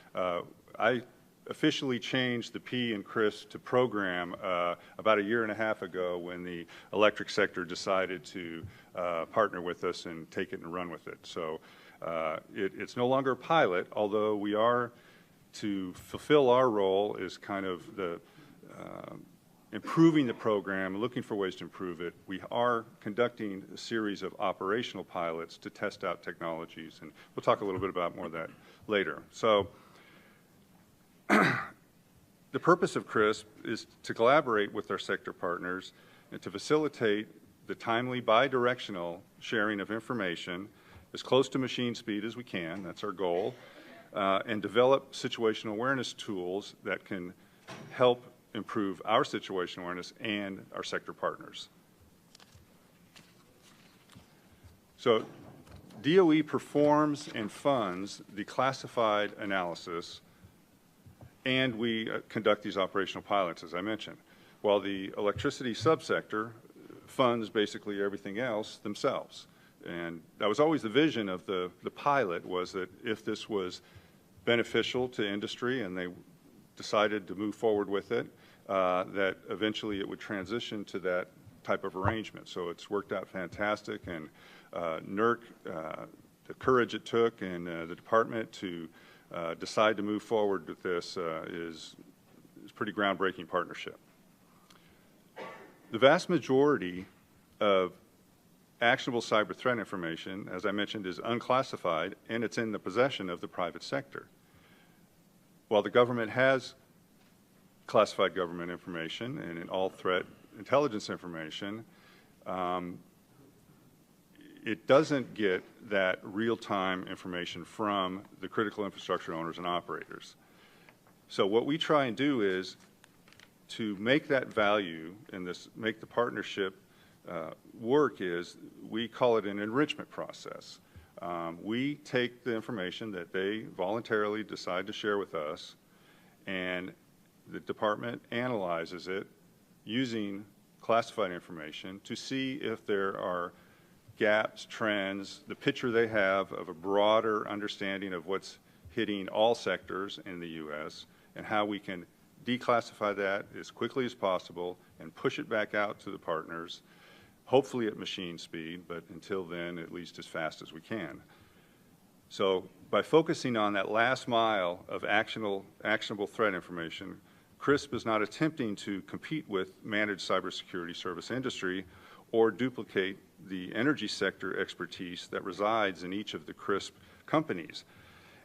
I officially changed the P in CRISP to program about 1.5 years ago when the electric sector decided to partner with us and take it and run with it. So it's no longer a pilot, although we are, to fulfill our role is kind of the improving the program, looking for ways to improve it. We are conducting a series of operational pilots to test out technologies, and we'll talk a little bit about more of that later. So the purpose of CRISP is to collaborate with our sector partners and to facilitate the timely bidirectional sharing of information as close to machine speed as we can, that's our goal, and develop situational awareness tools that can help improve our situational awareness and our sector partners. So DOE performs and funds the classified analysis, and we conduct these operational pilots, as I mentioned, while the electricity subsector funds basically everything else themselves. And that was always the vision of the pilot, was that if this was beneficial to industry and they decided to move forward with it, that eventually it would transition to that type of arrangement. So it's worked out fantastic, and NERC, the courage it took, and the department to decide to move forward with this is pretty groundbreaking partnership. The vast majority of actionable cyber threat information, as I mentioned, is unclassified, and it's in the possession of the private sector. While the government has classified government information and in all threat intelligence information, it doesn't get that real-time information from the critical infrastructure owners and operators. So what we try and do is to make that value and make the partnership work is we call it an enrichment process. We take the information that they voluntarily decide to share with us, and the department analyzes it using classified information to see if there are gaps, trends, the picture they have of a broader understanding of what's hitting all sectors in the U.S. and how we can declassify that as quickly as possible and push it back out to the partners, hopefully at machine speed, but until then, at least as fast as we can. So by focusing on that last mile of actionable threat information, CRISP is not attempting to compete with managed cybersecurity service industry or duplicate the energy sector expertise that resides in each of the CRISP companies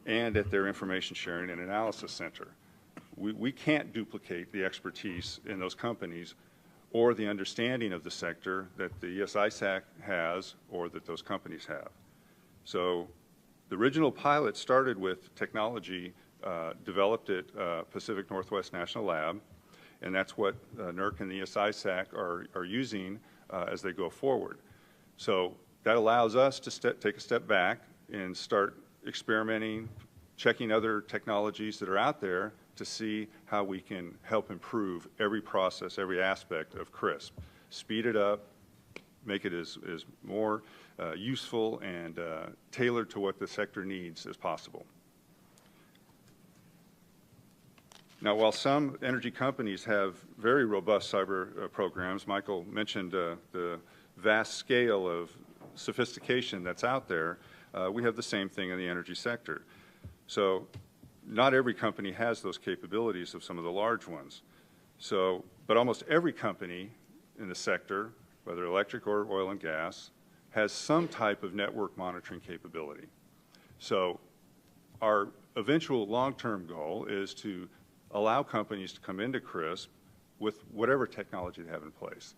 and at their information sharing and analysis center. We can't duplicate the expertise in those companies or the understanding of the sector that the ESISAC has or that those companies have. So the original pilot started with technology developed at Pacific Northwest National Lab, and that's what NERC and the ESISAC are using as they go forward. So that allows us to take a step back and start experimenting, checking other technologies that are out there to see how we can help improve every process, every aspect of CRISP, speed it up, make it as more useful and tailored to what the sector needs as possible. Now, while some energy companies have very robust cyber programs, Michael mentioned the vast scale of sophistication that's out there, we have the same thing in the energy sector. So not every company has those capabilities of some of the large ones. So, but almost every company in the sector, whether electric or oil and gas, has some type of network monitoring capability. So our eventual long-term goal is to allow companies to come into CRISP with whatever technology they have in place.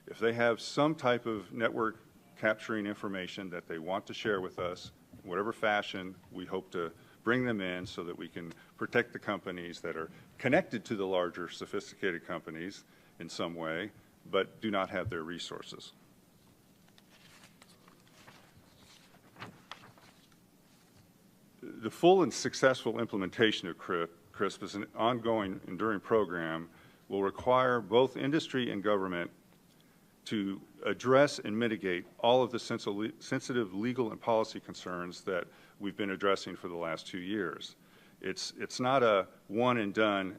If they have some type of network capturing information that they want to share with us, in whatever fashion, we hope to bring them in so that we can protect the companies that are connected to the larger sophisticated companies in some way, but do not have their resources. The full and successful implementation of CRISP as an ongoing, enduring program will require both industry and government to address and mitigate all of the sensitive legal and policy concerns that we've been addressing for the last 2 years. It's not a one and done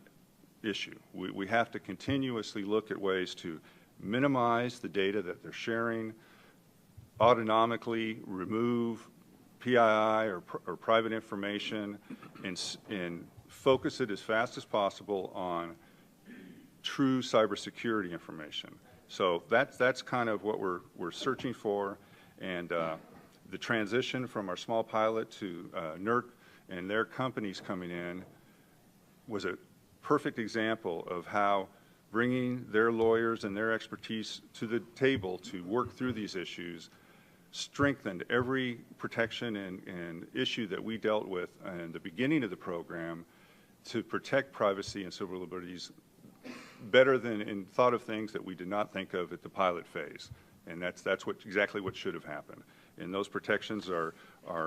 issue. We have to continuously look at ways to minimize the data that they're sharing, autonomically remove PII or private information, and focus it as fast as possible on true cybersecurity information. So that's kind of what we're searching for, and the transition from our small pilot to NERC and their companies coming in was a perfect example of how bringing their lawyers and their expertise to the table to work through these issues strengthened every protection and issue that we dealt with in the beginning of the program to protect privacy and civil liberties better than in thought of things that we did not think of at the pilot phase. And that's exactly what should have happened. And those protections are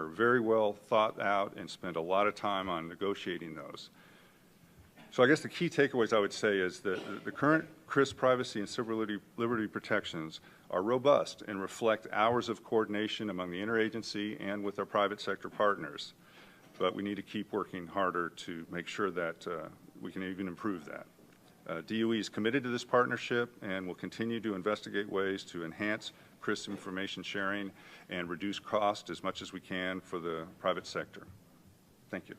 very well thought out and spend a lot of time on negotiating those. So I guess the key takeaways I would say is that the current CRISP privacy and civil liberty protections are robust and reflect hours of coordination among the interagency and with our private sector partners. But we need to keep working harder to make sure that we can even improve that. DOE is committed to this partnership and will continue to investigate ways to enhance CRISP information sharing and reduce cost as much as we can for the private sector. Thank you.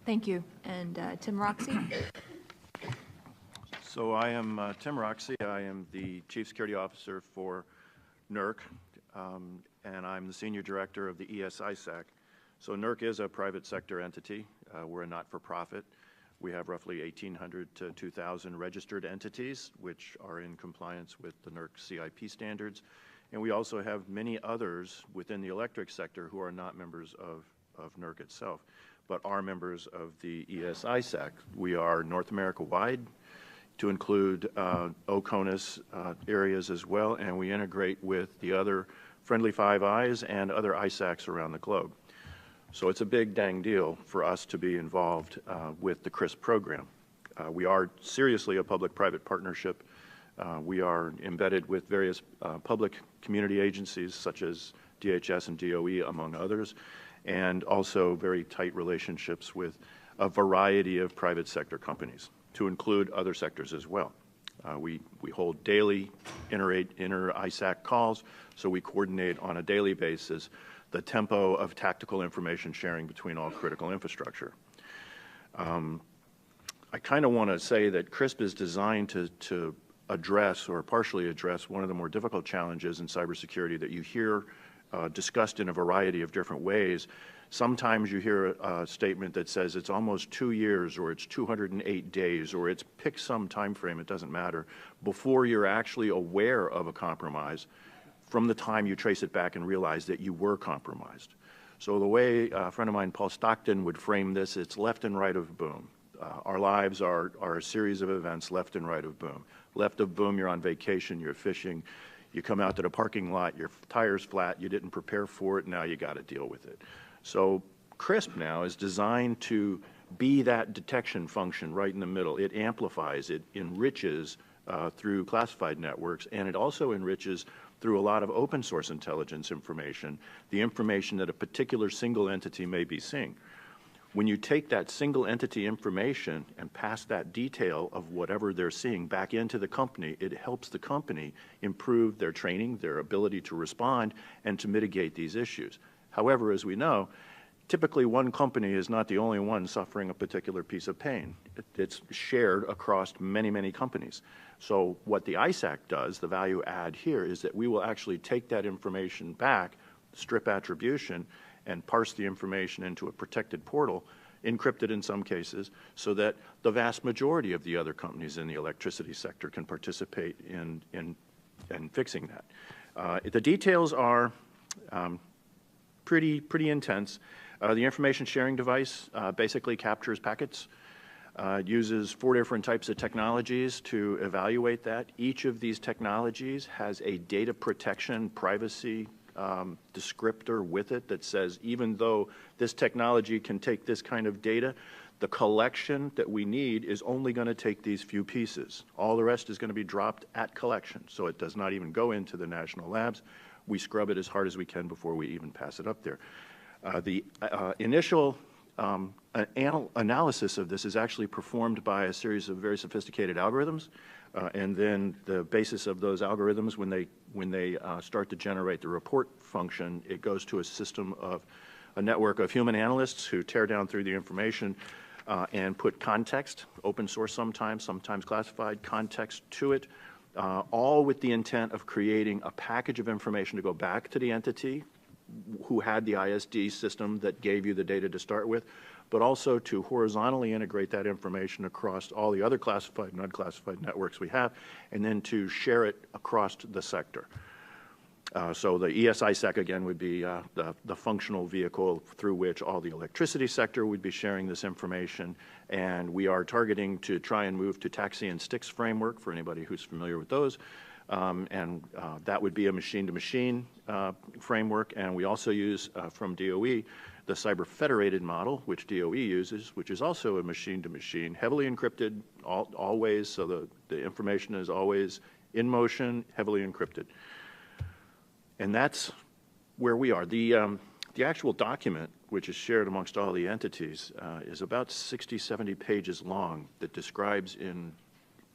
Thank you. And Tim Roxy? So I am Tim Roxy. I am the Chief Security Officer for NERC, and I'm the Senior Director of the ESISAC. So NERC is a private sector entity. We're a not-for-profit. We have roughly 1,800 to 2,000 registered entities, which are in compliance with the NERC CIP standards. And we also have many others within the electric sector who are not members of NERC itself, but are members of the ESISAC. We are North America-wide to include OCONUS areas as well, and we integrate with the other Friendly Five Eyes and other ISACs around the globe. So it's a big dang deal for us to be involved with the CRISP program. We are seriously a public-private partnership. We are embedded with various public community agencies such as DHS and DOE, among others, and also very tight relationships with a variety of private sector companies, to include other sectors as well. We hold daily inter-ISAC calls, so we coordinate on a daily basis the tempo of tactical information sharing between all critical infrastructure. I kind of want to say that CRISP is designed to address or partially address one of the more difficult challenges in cybersecurity that you hear discussed in a variety of different ways. Sometimes you hear a statement that says it's almost 2 years, or it's 208 days, or it's pick some time frame, it doesn't matter, before you're actually aware of a compromise from the time you trace it back and realize that you were compromised. So the way a friend of mine, Paul Stockton, would frame this, it's left and right of boom. Our lives are a series of events left and right of boom. Left of boom, you're on vacation, you're fishing, you come out to the parking lot, your tire's flat, you didn't prepare for it, now you got to deal with it. So CRISP now is designed to be that detection function right in the middle. It amplifies, it enriches through classified networks, and it also enriches through a lot of open source intelligence information, the information that a particular single entity may be seeing. When you take that single entity information and pass that detail of whatever they're seeing back into the company, it helps the company improve their training, their ability to respond, and to mitigate these issues. However, as we know, typically one company is not the only one suffering a particular piece of pain. It's shared across many, many companies. So what the ISAC does, the value add here, is that we will actually take that information back, strip attribution, and parse the information into a protected portal, encrypted in some cases, so that the vast majority of the other companies in the electricity sector can participate in fixing that. The details are pretty intense. The information sharing device basically captures packets. It uses 4 different types of technologies to evaluate that. Each of these technologies has a data protection privacy descriptor with it that says even though this technology can take this kind of data, the collection that we need is only going to take these few pieces. All the rest is going to be dropped at collection, so it does not even go into the national labs. We scrub it as hard as we can before we even pass it up there. The initial analysis of this is actually performed by a series of very sophisticated algorithms, and then the basis of those algorithms, when they start to generate the report function, it goes to a system of a network of human analysts who tear down through the information and put context, open source sometimes classified context to it, all with the intent of creating a package of information to go back to the entity who had the ISD system that gave you the data to start with, but also to horizontally integrate that information across all the other classified and unclassified networks we have, and then to share it across the sector. So the ESISAC, again, would be the functional vehicle through which all the electricity sector would be sharing this information, and we are targeting to try and move to TAXII and STIX framework for anybody who's familiar with those. That would be a machine-to-machine framework, and we also use from DOE the cyber federated model, which DOE uses, which is also a machine-to-machine, heavily encrypted always, so the information is always in motion, heavily encrypted. And that's where we are. The actual document which is shared amongst all the entities, is about 60, 70 pages long that describes in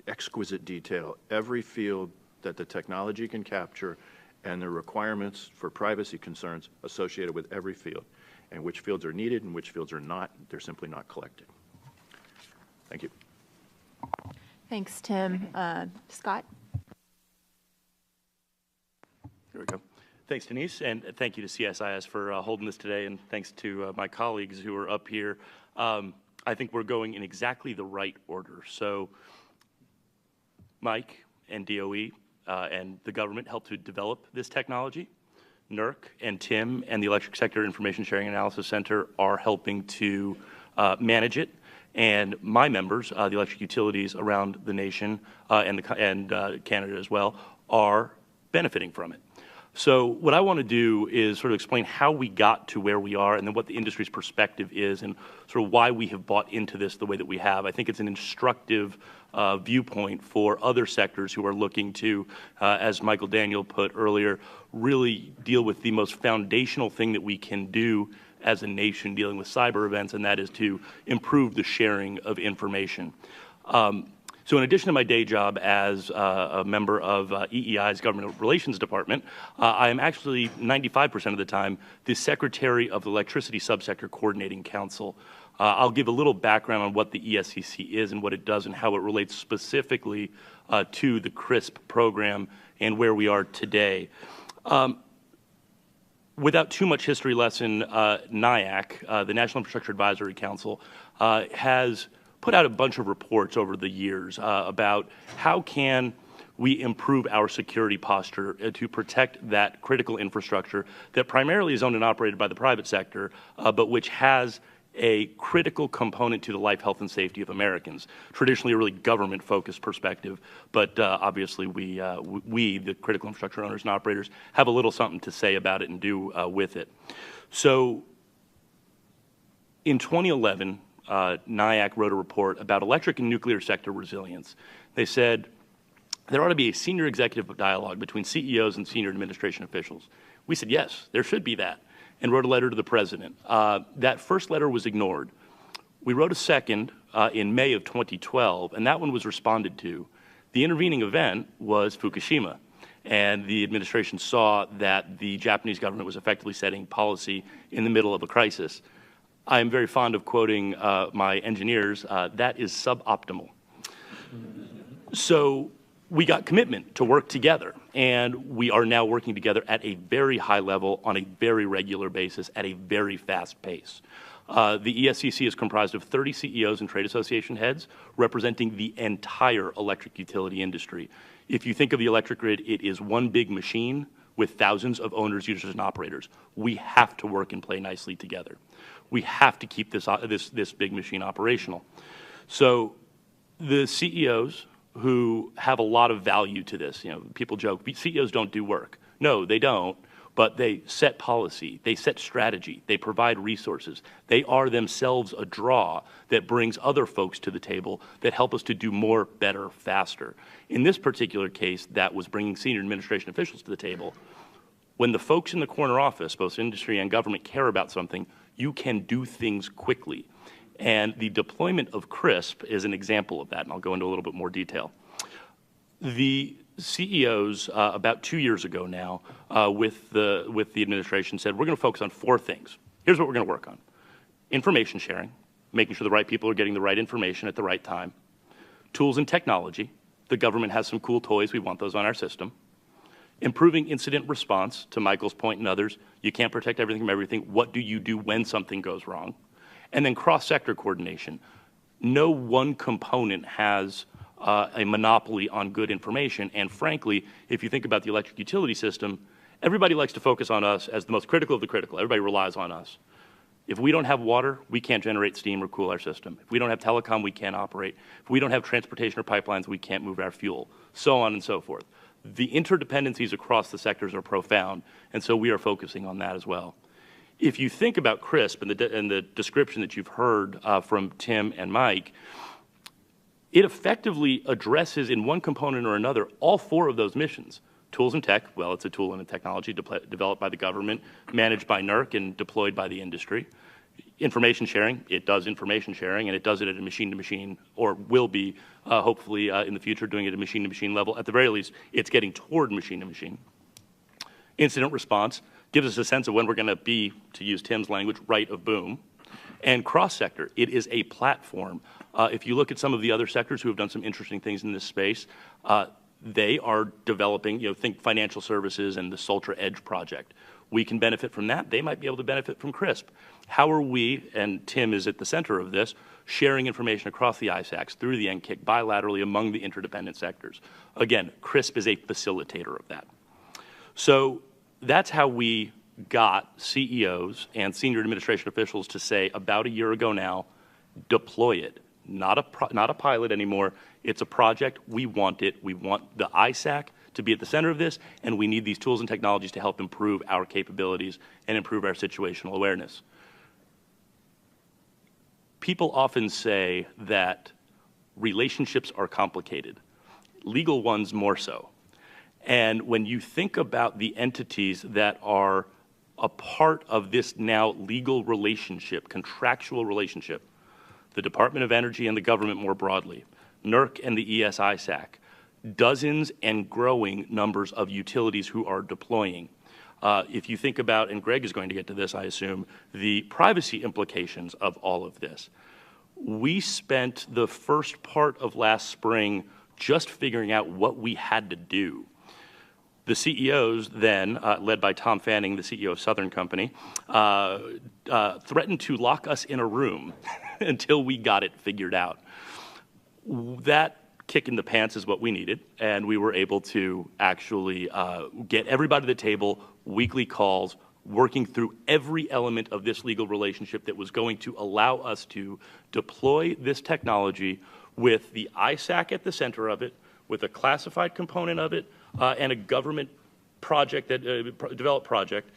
exquisite detail every field that the technology can capture and the requirements for privacy concerns associated with every field, and which fields are needed and which fields are not. They're simply not collected. Thank you. Thanks, Tim. Scott? There we go. Thanks, Denise, and thank you to CSIS for holding this today, and thanks to my colleagues who are up here. I think we're going in exactly the right order. So Mike and DOE and the government helped to develop this technology. NERC and Tim and the Electric Sector Information Sharing Analysis Center are helping to manage it. And my members, the electric utilities around the nation and Canada as well, are benefiting from it. So what I want to do is sort of explain how we got to where we are and then what the industry's perspective is and sort of why we have bought into this the way that we have. I think it's an instructive viewpoint for other sectors who are looking to, as Michael Daniel put earlier, really deal with the most foundational thing that we can do as a nation dealing with cyber events, and that is to improve the sharing of information. So in addition to my day job as a member of EEI's Government Relations Department, I am actually 95% of the time the Secretary of the Electricity Subsector Coordinating Council. I'll give a little background on what the ESCC is and what it does and how it relates specifically to the CRISP program and where we are today. Without too much history lesson, NIAC, the National Infrastructure Advisory Council, has put out a bunch of reports over the years about how can we improve our security posture to protect that critical infrastructure that primarily is owned and operated by the private sector, but which has a critical component to the life, health, and safety of Americans. Traditionally a really government-focused perspective, but obviously we, the critical infrastructure owners and operators, have a little something to say about it and do with it. So in 2011, NIAC wrote a report about electric and nuclear sector resilience. They said there ought to be a senior executive dialogue between CEOs and senior administration officials. We said, yes, there should be that, and wrote a letter to the president. That first letter was ignored. We wrote a second in May of 2012, and that one was responded to. The intervening event was Fukushima, and the administration saw that the Japanese government was effectively setting policy in the middle of a crisis. I am very fond of quoting my engineers, that is suboptimal. So we got commitment to work together, and we are now working together at a very high level on a very regular basis at a very fast pace. The ESCC is comprised of 30 CEOs and trade association heads representing the entire electric utility industry. If you think of the electric grid, it is one big machine with thousands of owners, users, and operators. We have to work and play nicely together. We have to keep this big machine operational. So the CEOs who have a lot of value to this, you know, people joke, CEOs don't do work. No, they don't, but they set policy, they set strategy, they provide resources. They are themselves a draw that brings other folks to the table that help us to do more, better, faster. In this particular case, that was bringing senior administration officials to the table. When the folks in the corner office, both industry and government, care about something, you can do things quickly. And the deployment of CRISP is an example of that, and I'll go into a little bit more detail. The CEOs, about 2 years ago now, with the administration said, we're going to focus on 4 things. Here's what we're going to work on. Information sharing, making sure the right people are getting the right information at the right time. Tools and technology. The government has some cool toys. We want those on our system. Improving incident response, to Michael's point and others. You can't protect everything from everything. What do you do when something goes wrong? And then cross-sector coordination. No one component has a monopoly on good information. And frankly, if you think about the electric utility system, everybody likes to focus on us as the most critical of the critical. Everybody relies on us. If we don't have water, we can't generate steam or cool our system. If we don't have telecom, we can't operate. If we don't have transportation or pipelines, we can't move our fuel, so on and so forth. The interdependencies across the sectors are profound, and so we are focusing on that as well. If you think about CRISP and the description that you've heard from Tim and Mike, it effectively addresses in one component or another all 4 of those missions. Tools and tech, well, it's a tool and a technology developed by the government, managed by NERC, and deployed by the industry. Information sharing, it does information sharing, and it does it at a machine-to-machine, or will be, hopefully, in the future, doing it at a machine-to-machine level. At the very least, it's getting toward machine-to-machine. Incident response gives us a sense of when we're going to be, to use Tim's language, right of boom. And cross-sector, it is a platform. If you look at some of the other sectors who have done some interesting things in this space, they are developing, think financial services and the Sultra Edge project. We can benefit from that. They might be able to benefit from CRISP. How are we, and Tim is at the center of this, sharing information across the ISACs through the NCIC bilaterally among the interdependent sectors? Again, CRISP is a facilitator of that. So that's how we got CEOs and senior administration officials to say about a year ago now, deploy it. Not a pilot anymore. It's a project. We want it. We want the ISAC to be at the center of this, and we need these tools and technologies to help improve our capabilities and improve our situational awareness. People often say that relationships are complicated, legal ones more so. And when you think about the entities that are a part of this now legal relationship, contractual relationship, the Department of Energy and the government more broadly, NERC and the ESISAC, dozens and growing numbers of utilities who are deploying. If you think about, and Greg is going to get to this, I assume, the privacy implications of all of this. We spent the first part of last spring just figuring out what we had to do. The CEOs then, led by Tom Fanning, the CEO of Southern Company, threatened to lock us in a room until we got it figured out. That kick in the pants is what we needed, and we were able to actually get everybody to the table, weekly calls, working through every element of this legal relationship that was going to allow us to deploy this technology with the ISAC at the center of it, with a classified component of it, and a government project, developed project,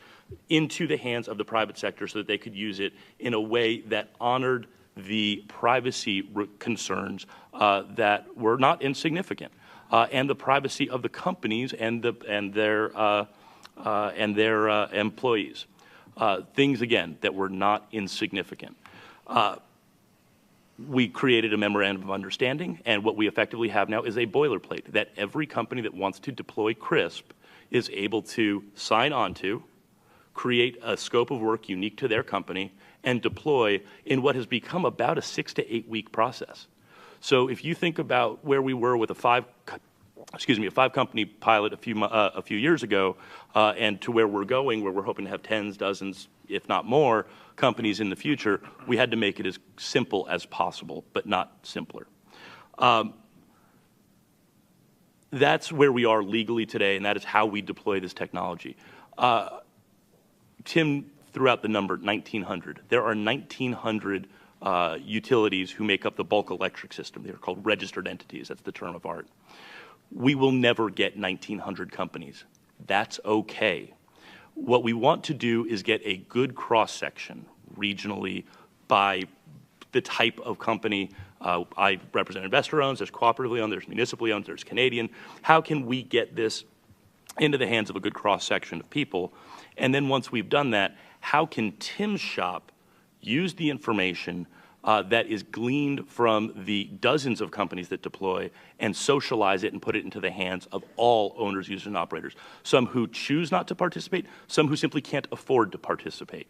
into the hands of the private sector so that they could use it in a way that honored the privacy concerns that were not insignificant, and the privacy of the companies and their employees. Things, again, that were not insignificant. We created a memorandum of understanding, and what we effectively have now is a boilerplate that every company that wants to deploy CRISP is able to sign on to, create a scope of work unique to their company, and deploy in what has become about a 6 to 8 week process. So if you think about where we were with a five company pilot a few years ago, and to where we're going, where we're hoping to have tens, dozens, if not more, companies in the future, we had to make it as simple as possible, but not simpler. That's where we are legally today, and that is how we deploy this technology. Tim threw out the number 1,900. There are 1,900 utilities who make up the bulk electric system. They're called registered entities. That's the term of art. We will never get 1,900 companies. That's okay. What we want to do is get a good cross-section regionally by the type of company. I represent investor-owned, there's cooperatively owned, there's municipally owned, there's Canadian. How can we get this into the hands of a good cross-section of people? And then once we've done that, how can Tim's shop use the information that is gleaned from the dozens of companies that deploy and socialize it and put it into the hands of all owners, users, and operators, some who choose not to participate, some who simply can't afford to participate.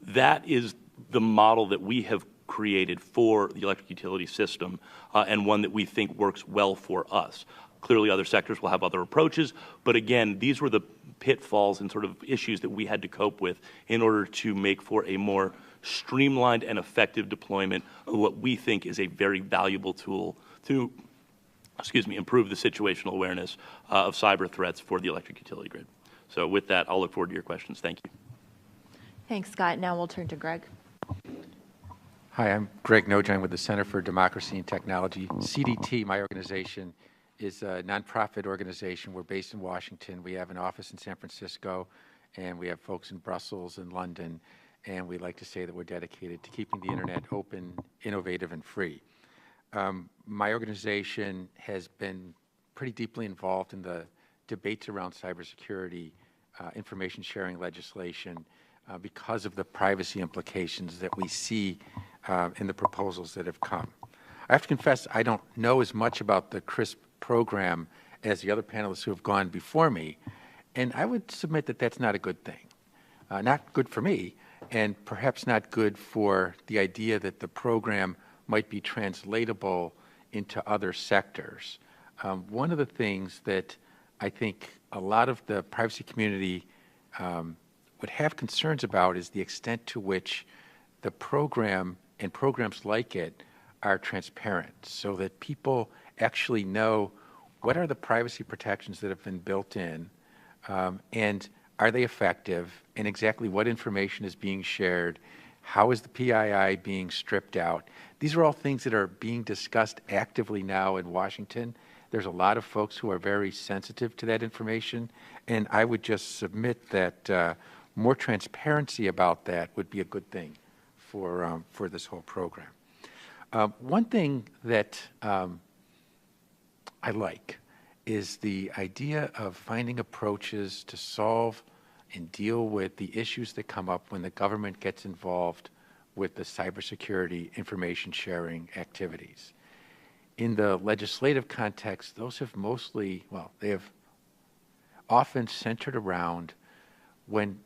That is the model that we have created for the electric utility system, and one that we think works well for us. Clearly, other sectors will have other approaches, but again, these were the pitfalls and sort of issues that we had to cope with in order to make for a more streamlined and effective deployment of what we think is a very valuable tool to, improve the situational awareness of cyber threats for the electric utility grid. So with that, I'll look forward to your questions. Thank you. Thanks, Scott. Now we'll turn to Greg. Hi, I'm Greg Nojine with the Center for Democracy and Technology. CDT, my organization, is a nonprofit organization. We're based in Washington. We have an office in San Francisco, and we have folks in Brussels and London. And we like to say that we're dedicated to keeping the internet open, innovative, and free. My organization has been pretty deeply involved in the debates around cybersecurity, information sharing legislation, because of the privacy implications that we see in the proposals that have come. I have to confess, I don't know as much about the CRISP program as the other panelists who have gone before me, and I would submit that that's not a good thing. Not good for me, and perhaps not good for the idea that the program might be translatable into other sectors. One of the things that I think a lot of the privacy community would have concerns about is the extent to which the program and programs like it are transparent, so that people actually know what are the privacy protections that have been built in, and are they effective, and exactly what information is being shared, how is the PII being stripped out. These are all things that are being discussed actively now in Washington. There's a lot of folks who are very sensitive to that information, and I would just submit that more transparency about that would be a good thing for this whole program. One thing that I like is the idea of finding approaches to solve and deal with the issues that come up when the government gets involved with the cybersecurity information sharing activities. In the legislative context, those have mostly, well, they have often centered around when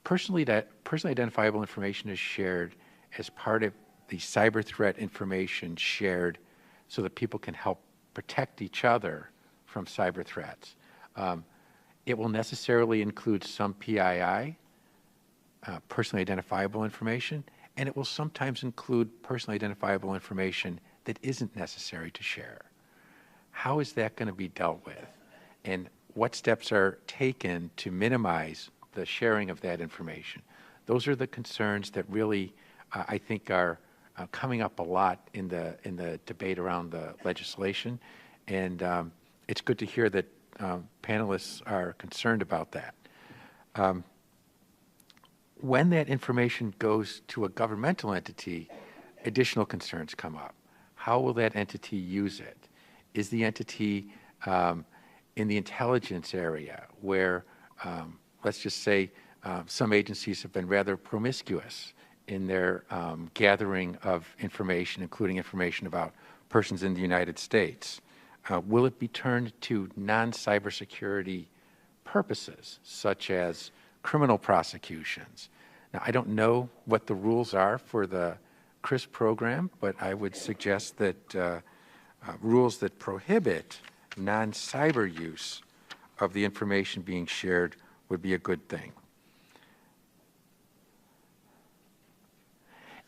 personally identifiable information is shared as part of the cyber threat information shared so that people can help protect each other from cyber threats. It will necessarily include some PII, personally identifiable information, and it will sometimes include personally identifiable information that isn't necessary to share. How is that going to be dealt with? And what steps are taken to minimize the sharing of that information? Those are the concerns that really, I think, are coming up a lot in the debate around the legislation, and it's good to hear that panelists are concerned about that. When that information goes to a governmental entity, additional concerns come up. How will that entity use it? Is the entity in the intelligence area where, let's just say, some agencies have been rather promiscuous in their gathering of information, including information about persons in the United States? Will it be turned to non-cybersecurity purposes, such as criminal prosecutions? Now, I don't know what the rules are for the CRISP program, but I would suggest that rules that prohibit non-cyber use of the information being shared would be a good thing.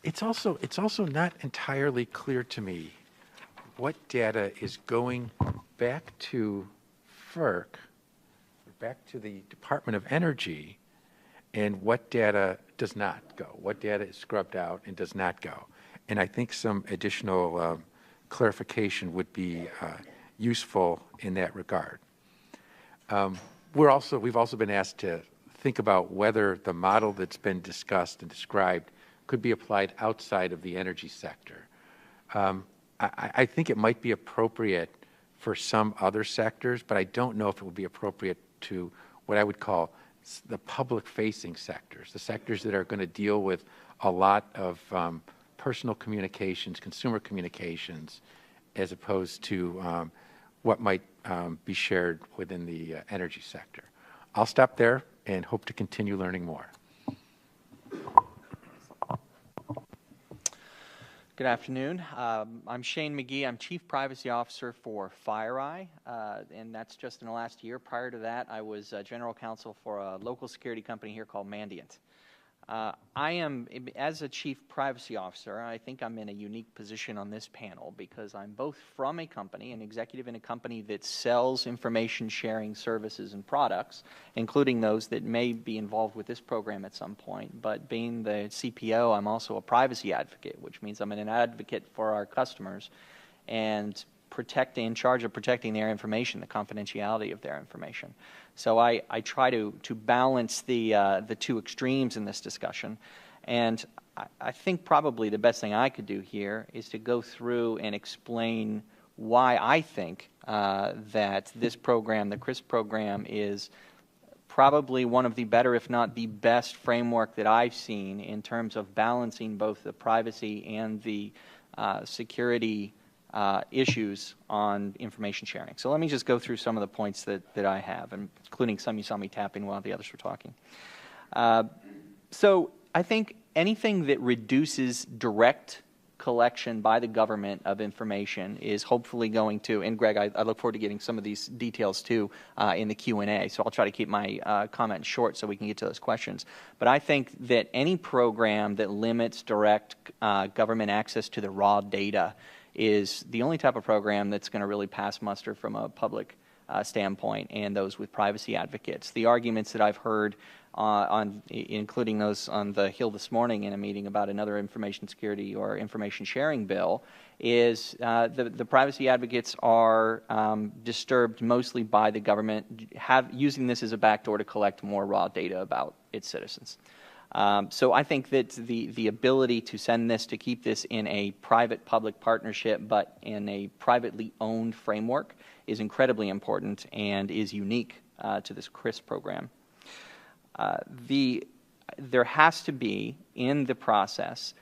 It's also not entirely clear to me what data is going back to FERC, back to the Department of Energy, and what data does not go, what data is scrubbed out and does not go. And I think some additional clarification would be useful in that regard. We've also been asked to think about whether the model that's been discussed and described could be applied outside of the energy sector. I think it might be appropriate for some other sectors, but I don't know if it would be appropriate to what I would call the public-facing sectors, the sectors that are going to deal with a lot of personal communications, consumer communications, as opposed to what might be shared within the energy sector. I'll stop there and hope to continue learning more. Good afternoon. I'm Shane McGee. I'm Chief Privacy Officer for FireEye, and that's just in the last year. Prior to that, I was General Counsel for a local security company here called Mandiant. I am, as a Chief Privacy Officer, I think I'm in a unique position on this panel because I'm both from a company, an executive in a company that sells information sharing services and products, including those that may be involved with this program at some point. But being the CPO, I'm also a privacy advocate, which means I'm an advocate for our customers and in charge of protecting their information, the confidentiality of their information. So I try to balance the two extremes in this discussion, and I think probably the best thing I could do here is to go through and explain why I think that this program, the CRISP program, is probably one of the better, if not the best framework that I've seen in terms of balancing both the privacy and the security issues on information sharing. So let me just go through some of the points that I have, including some you saw me tapping while the others were talking. So I think anything that reduces direct collection by the government of information is hopefully going to, and Greg, I look forward to getting some of these details too in the Q&A, so I'll try to keep my comments short so we can get to those questions. But I think that any program that limits direct government access to the raw data is the only type of program that's going to really pass muster from a public standpoint and those with privacy advocates. The arguments that I've heard including those on the Hill this morning in a meeting about another information security or information sharing bill, is the privacy advocates are disturbed mostly by the government using this as a backdoor to collect more raw data about its citizens. So I think that the ability to send this, to keep this in a private-public partnership but in a privately owned framework is incredibly important and is unique to this CRISP program. There has to be, in the process,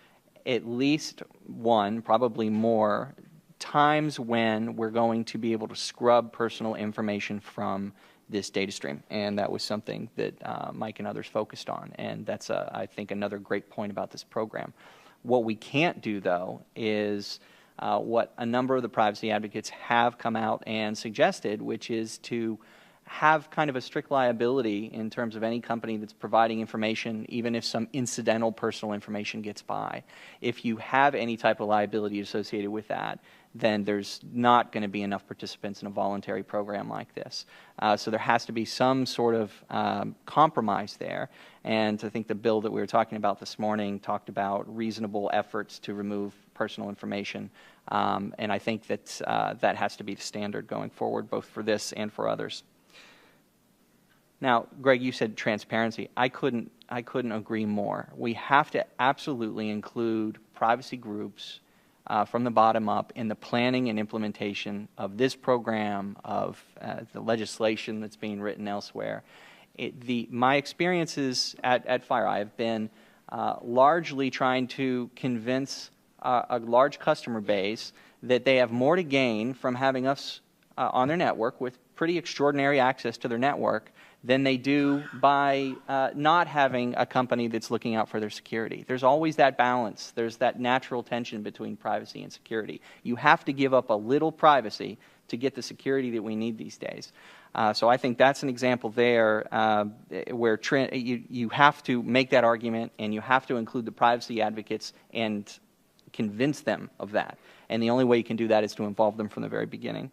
at least one, probably more, times when we're going to be able to scrub personal information from this data stream. And that was something that Mike and others focused on. And that's, I think, another great point about this program. What we can't do, though, is what a number of the privacy advocates have come out and suggested, which is to have kind of a strict liability in terms of any company that's providing information, even if some incidental personal information gets by. If you have any type of liability associated with that, then there's not going to be enough participants in a voluntary program like this. So there has to be some sort of compromise there. And I think the bill that we were talking about this morning talked about reasonable efforts to remove personal information. And I think that that has to be the standard going forward, both for this and for others. Now, Greg, you said transparency. I couldn't agree more. We have to absolutely include privacy groups from the bottom up in the planning and implementation of this program, of the legislation that's being written elsewhere. My experiences at FireEye have been largely trying to convince a large customer base that they have more to gain from having us on their network with pretty extraordinary access to their network than they do by not having a company that's looking out for their security. There's always that balance. There's that natural tension between privacy and security. You have to give up a little privacy to get the security that we need these days. So I think that's an example there where you have to make that argument, and you have to include the privacy advocates and convince them of that. And the only way you can do that is to involve them from the very beginning.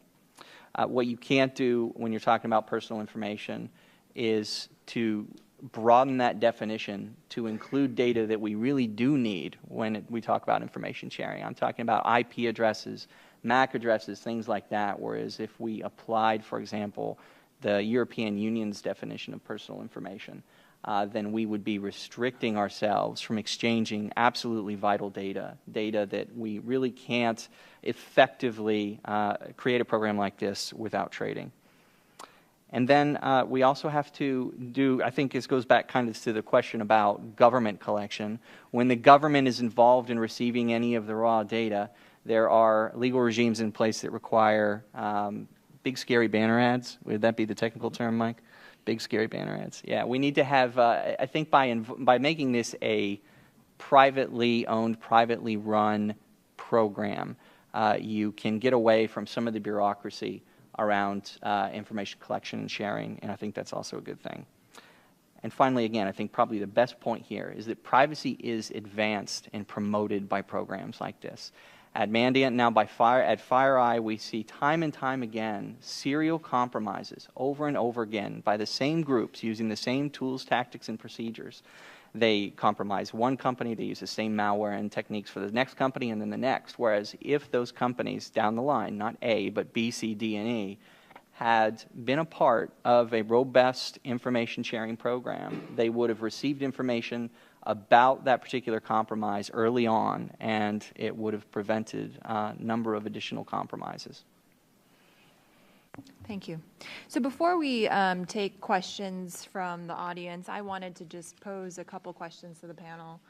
What you can't do when you're talking about personal information is to broaden that definition to include data that we really do need when we talk about information sharing. I'm talking about IP addresses, MAC addresses, things like that, whereas if we applied, for example, the European Union's definition of personal information, then we would be restricting ourselves from exchanging absolutely vital data that we really can't effectively create a program like this without trading. And then we also have to do, I think this goes back kind of to the question about government collection. When the government is involved in receiving any of the raw data, there are legal regimes in place that require big scary banner ads. Would that be the technical term, Mike? Big scary banner ads. Yeah, we need to have, I think by making this a privately owned, privately run program, you can get away from some of the bureaucracy around information collection and sharing, and I think that's also a good thing. And finally, again, I think probably the best point here is that privacy is advanced and promoted by programs like this. At Mandiant, now at FireEye, we see time and time again serial compromises over and over again by the same groups using the same tools, tactics, and procedures. They compromise one company, they use the same malware and techniques for the next company and then the next, whereas if those companies down the line, not A, but B, C, D, and E, had been a part of a robust information sharing program, they would have received information about that particular compromise early on, and it would have prevented a number of additional compromises. Thank you. So before we take questions from the audience, I wanted to just pose a couple questions to the panel.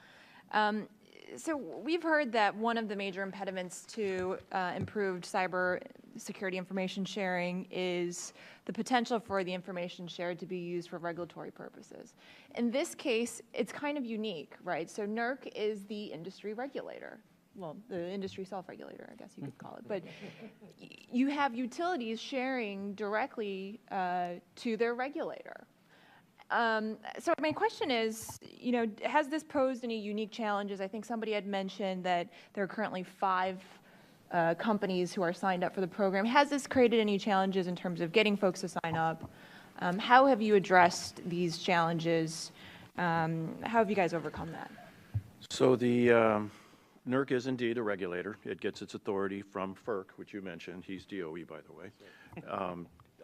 So we've heard that one of the major impediments to improved cyber security information sharing is the potential for the information shared to be used for regulatory purposes. In this case, it's kind of unique, right? So NERC is the industry regulator. Well, the industry self-regulator, I guess you could call it. But you have utilities sharing directly to their regulator. So my question is, you know, has this posed any unique challenges? I think somebody had mentioned that there are currently 5 companies who are signed up for the program. Has this created any challenges in terms of getting folks to sign up? How have you addressed these challenges? How have you guys overcome that? So the NERC is indeed a regulator. It gets its authority from FERC, which you mentioned. He's DOE, by the way.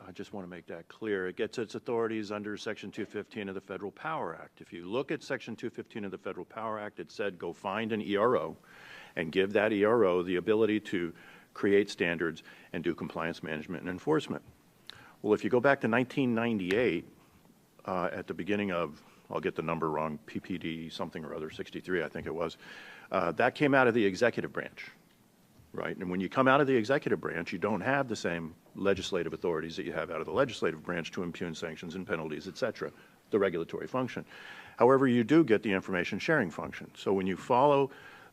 I just want to make that clear. It gets its authorities under Section 215 of the Federal Power Act. If you look at Section 215 of the Federal Power Act, it said go find an ERO and give that ERO the ability to create standards and do compliance management and enforcement. Well, if you go back to 1998, at the beginning of, I'll get the number wrong, PPD something or other, 63 I think it was, that came out of the executive branch. Right, and when you come out of the executive branch, you don't have the same legislative authorities that you have out of the legislative branch to impugn sanctions and penalties, et cetera, the regulatory function. However, you do get the information sharing function. So when you follow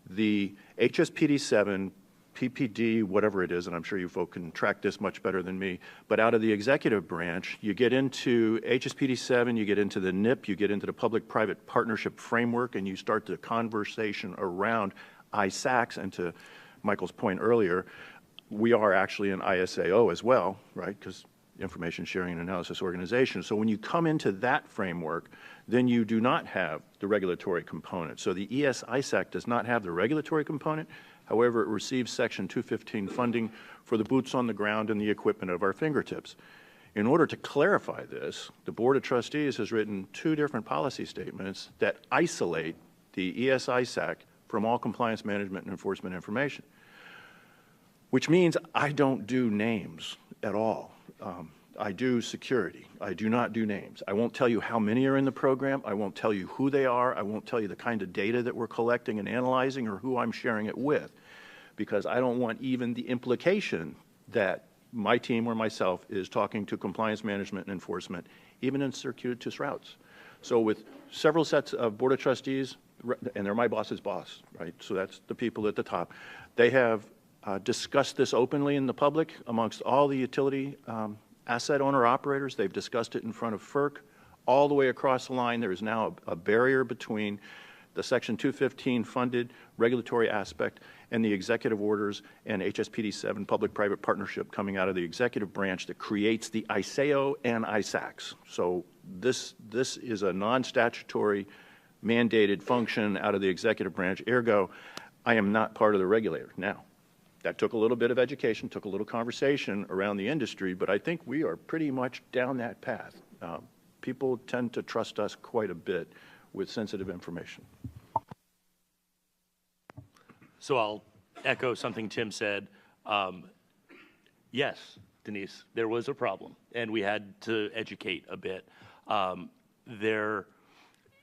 the HSPD 7, PPD, whatever it is, and I'm sure you folk can track this much better than me, but out of the executive branch, you get into HSPD 7, you get into the NIP, you get into the public-private partnership framework, and you start the conversation around ISACs. And to Michael's point earlier, we are actually an ISAO as well, right, because Information Sharing and Analysis Organization. So when you come into that framework, then you do not have the regulatory component. So the ES-ISAC does not have the regulatory component. However, it receives Section 215 funding for the boots on the ground and the equipment of our fingertips. In order to clarify this, the Board of Trustees has written 2 different policy statements that isolate the ES-ISAC from all compliance management and enforcement information, which means I don't do names at all. I do security. I do not do names. I won't tell you how many are in the program. I won't tell you who they are. I won't tell you the kind of data that we're collecting and analyzing or who I'm sharing it with, because I don't want even the implication that my team or myself is talking to compliance management and enforcement, even in circuitous routes. So with several sets of Board of Trustees, and they're my boss's boss, right? So that's the people at the top. They have discussed this openly in the public amongst all the utility asset owner-operators. They've discussed it in front of FERC. All the way across the line, there is now a barrier between the Section 215 funded regulatory aspect and the executive orders and HSPD 7 public-private partnership coming out of the executive branch that creates the ISAO and ISACs. So this is a non-statutory mandated function out of the executive branch. Ergo, I am not part of the regulator. Now, that took a little bit of education, took a little conversation around the industry, but I think we are pretty much down that path. People tend to trust us quite a bit with sensitive information. So I'll echo something Tim said. Yes, Denise, there was a problem, and we had to educate a bit. There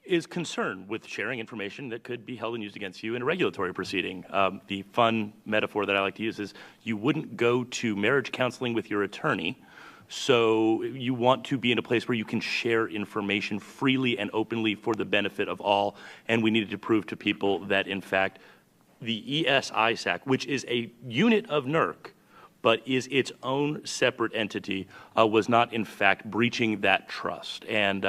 is concern with sharing information that could be held and used against you in a regulatory proceeding. The fun metaphor that I like to use is you wouldn't go to marriage counseling with your attorney, so you want to be in a place where you can share information freely and openly for the benefit of all, and we needed to prove to people that, in fact, the ES-ISAC, which is a unit of NERC, but is its own separate entity, was not, in fact, breaching that trust. And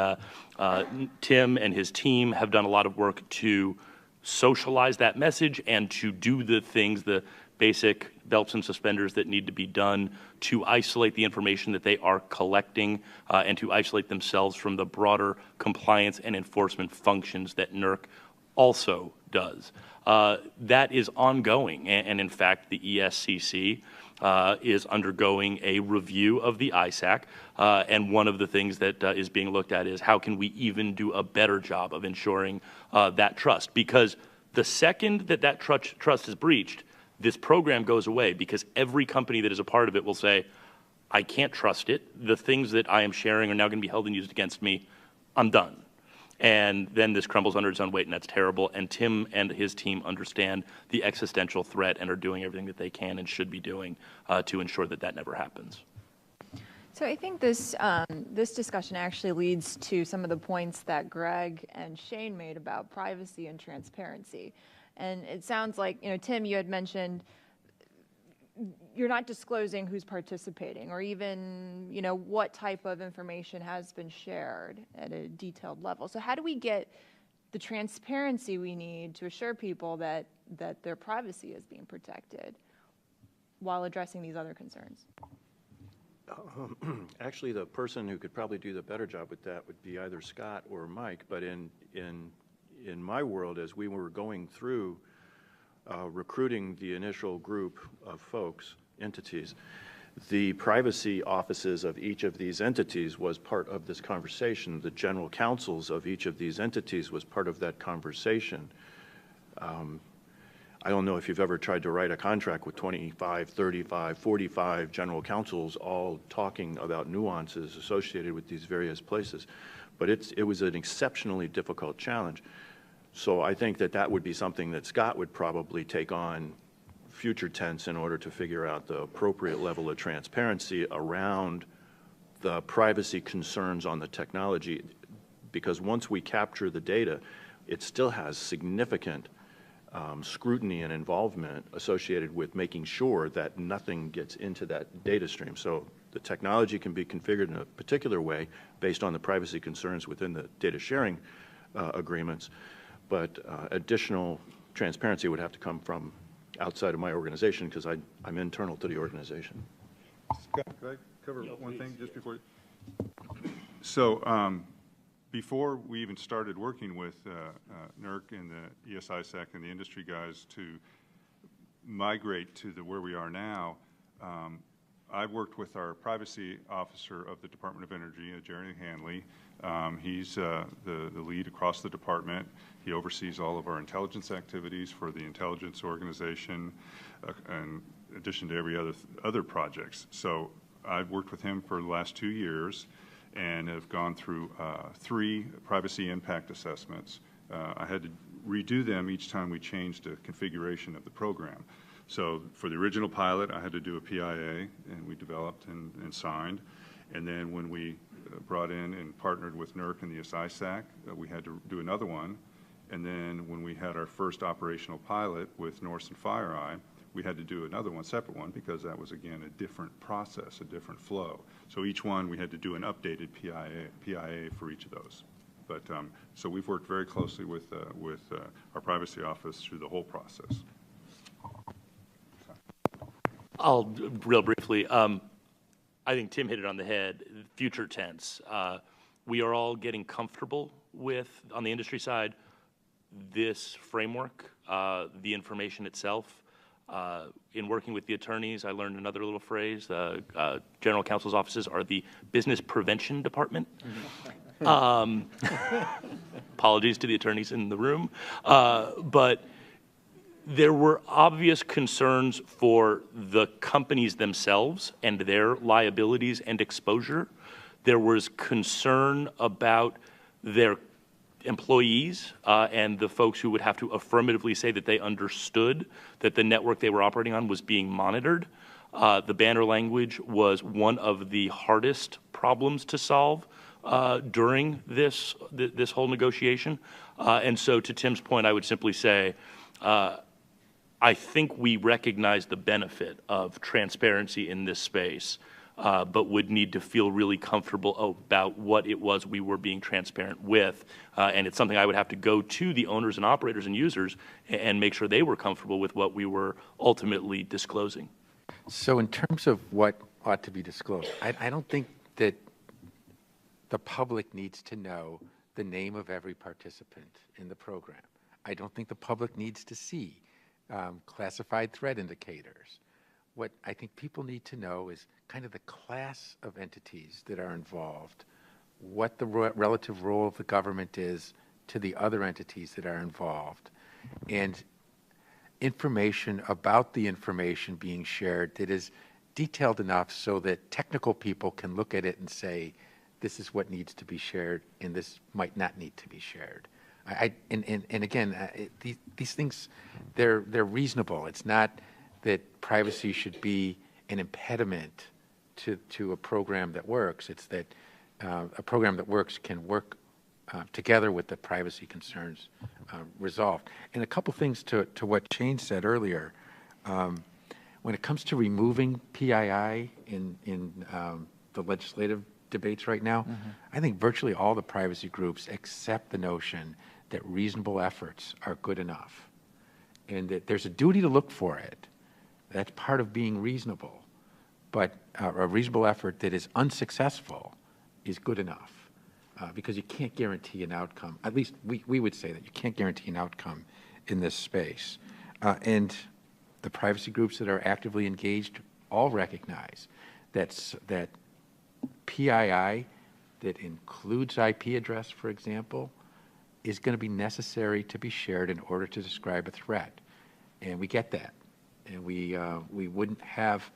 Tim and his team have done a lot of work to socialize that message and to do the things, the basic belts and suspenders that need to be done to isolate the information that they are collecting and to isolate themselves from the broader compliance and enforcement functions that NERC also does. That is ongoing, and in fact, the ESCC is undergoing a review of the ISAC, and one of the things that is being looked at is how can we even do a better job of ensuring that trust, because the second that that trust is breached, this program goes away, because every company that is a part of it will say, I can't trust it. The things that I am sharing are now going to be held and used against me. I'm done. And then this crumbles under its own weight, and that's terrible. And Tim and his team understand the existential threat and are doing everything that they can and should be doing to ensure that that never happens. So I think this discussion actually leads to some of the points that Greg and Shane made about privacy and transparency. And it sounds like, Tim, you had mentioned you're not disclosing who's participating or even, what type of information has been shared at a detailed level. So how do we get the transparency we need to assure people that their privacy is being protected while addressing these other concerns? Actually, the person who could probably do the better job with that would be either Scott or Mike. But in my world, as we were going through recruiting the initial group of folks, entities, the privacy offices of each of these entities was part of this conversation. The general counsels of each of these entities was part of that conversation. I don't know if you've ever tried to write a contract with 25, 35, 45 general counsels all talking about nuances associated with these various places. But it was an exceptionally difficult challenge. So I think that would be something that Scott would probably take on future tense in order to figure out the appropriate level of transparency around the privacy concerns on the technology. Because once we capture the data, it still has significant scrutiny and involvement associated with making sure that nothing gets into that data stream. So the technology can be configured in a particular way based on the privacy concerns within the data sharing agreements, but additional transparency would have to come from outside of my organization because I'm internal to the organization. Scott, could I cover one thing just before? So before we even started working with NERC and the ESISAC and the industry guys to migrate to where we are now, I've worked with our privacy officer of the Department of Energy, Jerry Hanley. He's the lead across the department. He oversees all of our intelligence activities for the intelligence organization, in addition to every other projects. So I've worked with him for the last 2 years and have gone through 3 privacy impact assessments. I had to redo them each time we changed the configuration of the program. So for the original pilot, I had to do a PIA, and we developed and signed. And then when we brought in and partnered with NERC and the ESISAC, we had to do another one. And then when we had our first operational pilot with Norse and FireEye, we had to do another one, separate one, because that was, again, a different process, a different flow. So each one, we had to do an updated PIA for each of those. But so we've worked very closely with our privacy office through the whole process. I'll real briefly. I think Tim hit it on the head. Future tense. We are all getting comfortable with, on the industry side, this framework, the information itself. In working with the attorneys, I learned another little phrase. General counsel's offices are the business prevention department. Apologies to the attorneys in the room. But there were obvious concerns for the companies themselves and their liabilities and exposure. There was concern about their employees and the folks who would have to affirmatively say that they understood that the network they were operating on was being monitored. The banner language was one of the hardest problems to solve during this whole negotiation. And so to Tim's point, I would simply say, I think we recognize the benefit of transparency in this space, but would need to feel really comfortable about what it was we were being transparent with. And it's something I would have to go to the owners and operators and users and make sure they were comfortable with what we were ultimately disclosing. So in terms of what ought to be disclosed, I don't think that the public needs to know the name of every participant in the program. I don't think the public needs to see classified threat indicators. What I think people need to know is kind of the class of entities that are involved, what the relative role of the government is to the other entities that are involved, and information about the information being shared that is detailed enough so that technical people can look at it and say, this is what needs to be shared and this might not need to be shared. And again, these things, they're reasonable. It's not that privacy should be an impediment to a program that works. It's that a program that works can work together with the privacy concerns resolved. And a couple things to what Shane said earlier. When it comes to removing PII in the legislative debates right now, I think virtually all the privacy groups accept the notion that reasonable efforts are good enough, and that there's a duty to look for it. That's part of being reasonable. But a reasonable effort that is unsuccessful is good enough, because you can't guarantee an outcome. At least we would say that you can't guarantee an outcome in this space. And the privacy groups that are actively engaged all recognize that PII that includes IP address, for example, is going to be necessary to be shared in order to describe a threat. And we get that. And we wouldn't have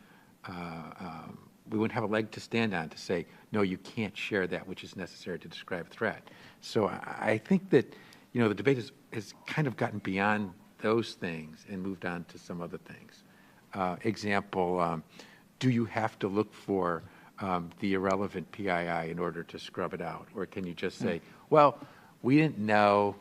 a leg to stand on to say, no, you can't share that which is necessary to describe a threat. So I think that, the debate has kind of gotten beyond those things and moved on to some other things. Example, do you have to look for the irrelevant PII in order to scrub it out? Or can you just say, well, we didn't know,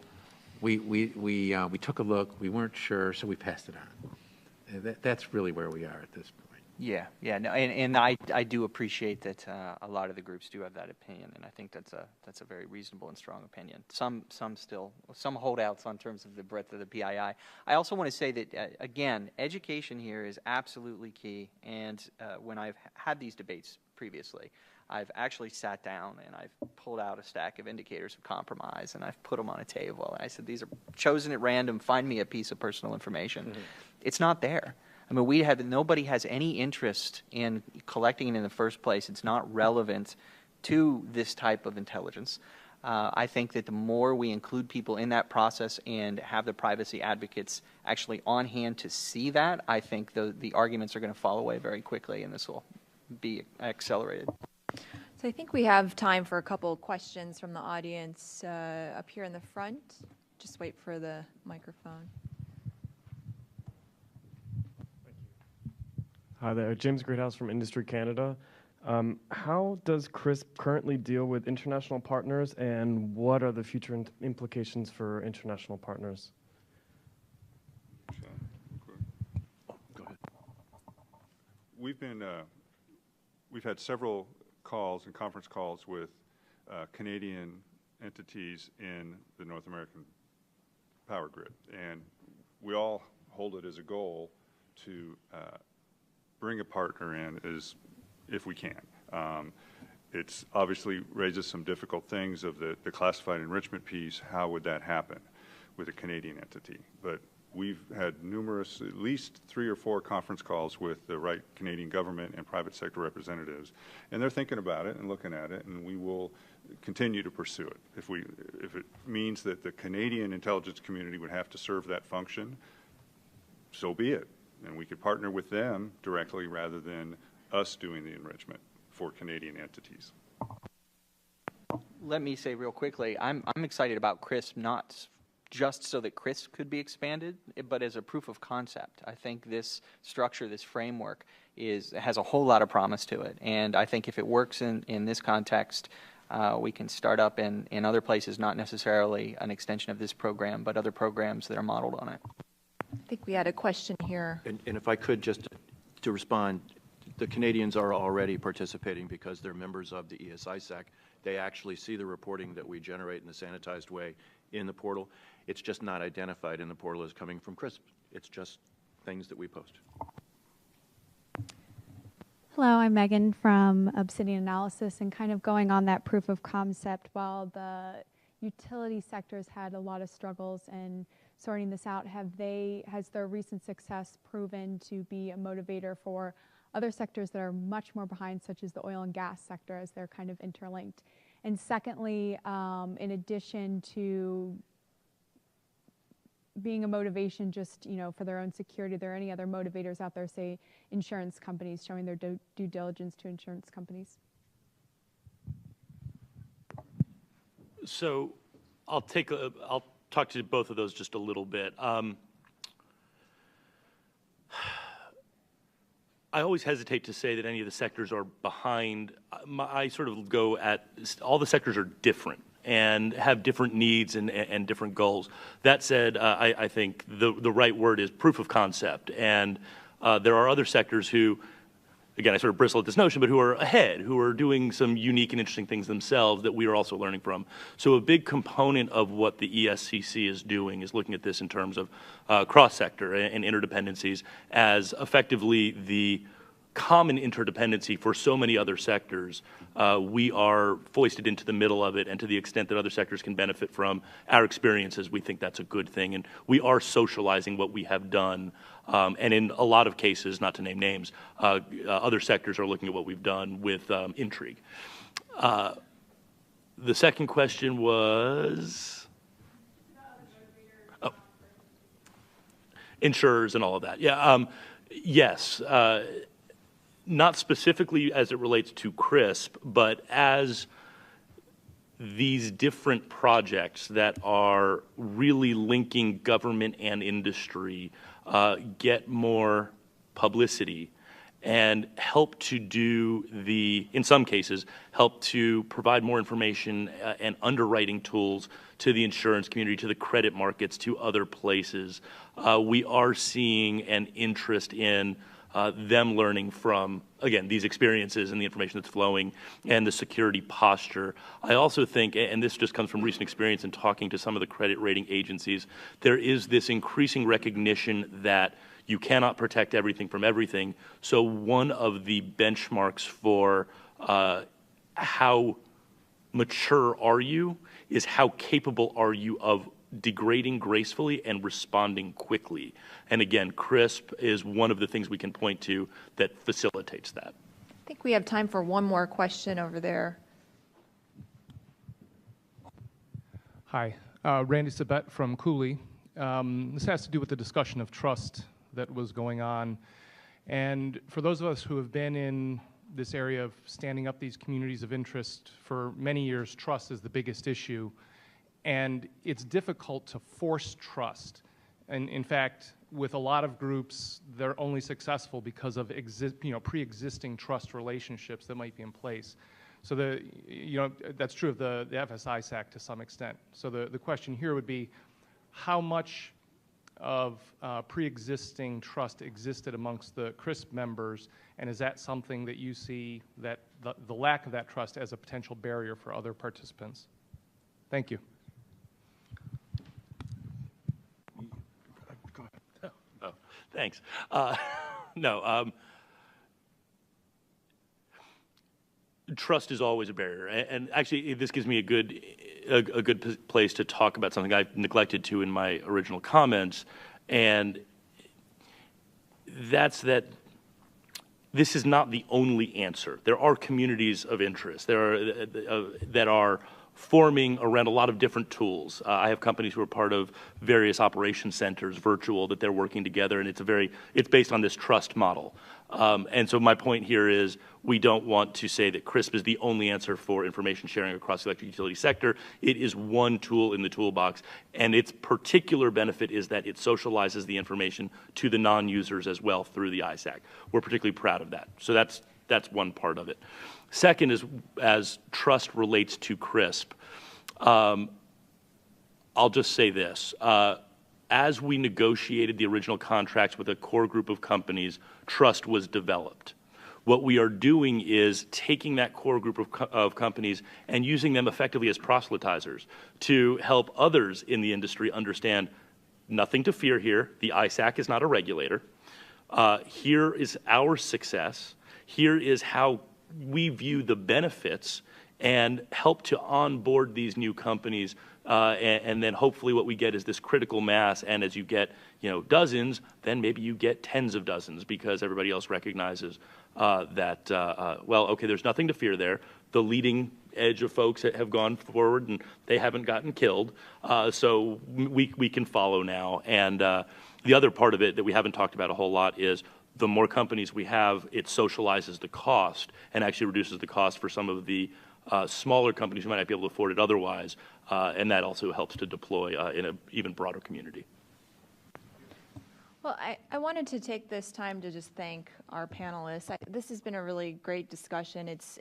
we took a look, we weren't sure, so we passed it on. That's really where we are at this point. Yeah, no, and I do appreciate that a lot of the groups do have that opinion, and I think that's a very reasonable and strong opinion. Some holdouts on terms of the breadth of the PII. I also want to say that again, education here is absolutely key. And when I've had these debates previously, I've actually sat down and I've pulled out a stack of indicators of compromise and I've put them on a table. And I said, these are chosen at random. Find me a piece of personal information. It's not there. I mean, nobody has any interest in collecting it in the first place. It's not relevant to this type of intelligence. I think that the more we include people in that process and have the privacy advocates actually on hand to see that, I think the arguments are going to fall away very quickly and this will be accelerated. So I think we have time for a couple of questions from the audience up here in the front. Just wait for the microphone. Hi there, James Greathouse from Industry Canada. How does CRISP currently deal with international partners, and what are the future implications for international partners? Go ahead. We've had several calls and conference calls with Canadian entities in the North American power grid, and we all hold it as a goal to bring a partner in if we can. It's obviously raises some difficult things of the classified enrichment piece. How would that happen with a Canadian entity? But we've had numerous, at least 3 or 4 conference calls with the right Canadian government and private sector representatives, and they're thinking about it and looking at it, and we will continue to pursue it. If it means that the Canadian intelligence community would have to serve that function, so be it. And we could partner with them directly rather than us doing the enrichment for Canadian entities. Let me say real quickly, I'm excited about CRISP, not just so that CRISP could be expanded, but as a proof of concept. I think this structure, this framework, has a whole lot of promise to it. And I think if it works in this context, we can start up in other places, not necessarily an extension of this program, but other programs that are modeled on it. I think we had a question here. And if I could just to respond, the Canadians are already participating because they're members of the ESISAC. They actually see the reporting that we generate in a sanitized way in the portal. It's just not identified in the portal as coming from CRISP. It's just things that we post. Hello, I'm Megan from Obsidian Analysis, and kind of going on that proof of concept, while the utility sectors had a lot of struggles in sorting this out, has their recent success proven to be a motivator for other sectors that are much more behind, such as the oil and gas sector, as they're kind of interlinked? And secondly, in addition to being a motivation just, for their own security, are there any other motivators out there, say insurance companies, showing their due diligence to insurance companies? So I'll talk to both of those just a little bit. I always hesitate to say that any of the sectors are behind. I sort of go at all the sectors are different and have different needs and different goals. That said, I think the right word is proof of concept. And there are other sectors who, again, I sort of bristle at this notion, but who are ahead, who are doing some unique and interesting things themselves that we are also learning from. So a big component of what the ESCC is doing is looking at this in terms of cross-sector and interdependencies as effectively the common interdependency for so many other sectors. We are foisted into the middle of it, and to the extent that other sectors can benefit from our experiences, we think that's a good thing. And we are socializing what we have done. And in a lot of cases, not to name names, other sectors are looking at what we've done with intrigue. The second question was insurers and all of that. Yeah, yes. Not specifically as it relates to CRISP, but as these different projects that are really linking government and industry get more publicity and help to do in some cases, help to provide more information and underwriting tools to the insurance community, to the credit markets, to other places. We are seeing an interest in them learning from, again, these experiences and the information that's flowing and the security posture. I also think, and this just comes from recent experience in talking to some of the credit rating agencies, there is this increasing recognition that you cannot protect everything from everything. So one of the benchmarks for how mature are you is how capable are you of degrading gracefully and responding quickly. And again, CRISP is one of the things we can point to that facilitates that. I think we have time for one more question over there. Hi, Randy Sabet from Cooley. This has to do with the discussion of trust that was going on. And for those of us who have been in this area of standing up these communities of interest for many years, trust is the biggest issue. And it's difficult to force trust. And in fact, with a lot of groups, they're only successful because of pre-existing trust relationships that might be in place. So that's true of the FS-ISAC to some extent. So the question here would be, how much of pre-existing trust existed amongst the CRISP members, and is that something that you see that the lack of that trust as a potential barrier for other participants? Thank you. Thanks. No, trust is always a barrier, and actually, this gives me a good place to talk about something I've neglected to in my original comments, and that's that this is not the only answer. There are communities of interest. There are that are forming around a lot of different tools. I have companies who are part of various operation centers, virtual, that they're working together, and it's based on this trust model. And so my point here is we don't want to say that CRISP is the only answer for information sharing across the electric utility sector. It is one tool in the toolbox, and its particular benefit is that it socializes the information to the non-users as well through the ISAC. We're particularly proud of that. So that's one part of it. Second is, as trust relates to CRISP, I'll just say this. As we negotiated the original contracts with a core group of companies, trust was developed. What we are doing is taking that core group of companies and using them effectively as proselytizers to help others in the industry understand nothing to fear here. The ISAC is not a regulator. Here is our success. Here is how we view the benefits and help to onboard these new companies, and then hopefully what we get is this critical mass, and as you get dozens, then maybe you get tens of dozens because everybody else recognizes that, well, okay, there's nothing to fear there. The leading edge of folks that have gone forward and they haven't gotten killed. So we can follow now. And the other part of it that we haven't talked about a whole lot is the more companies we have, it socializes the cost and actually reduces the cost for some of the smaller companies who might not be able to afford it otherwise. And that also helps to deploy in an even broader community. Well, I wanted to take this time to just thank our panelists. This has been a really great discussion. It's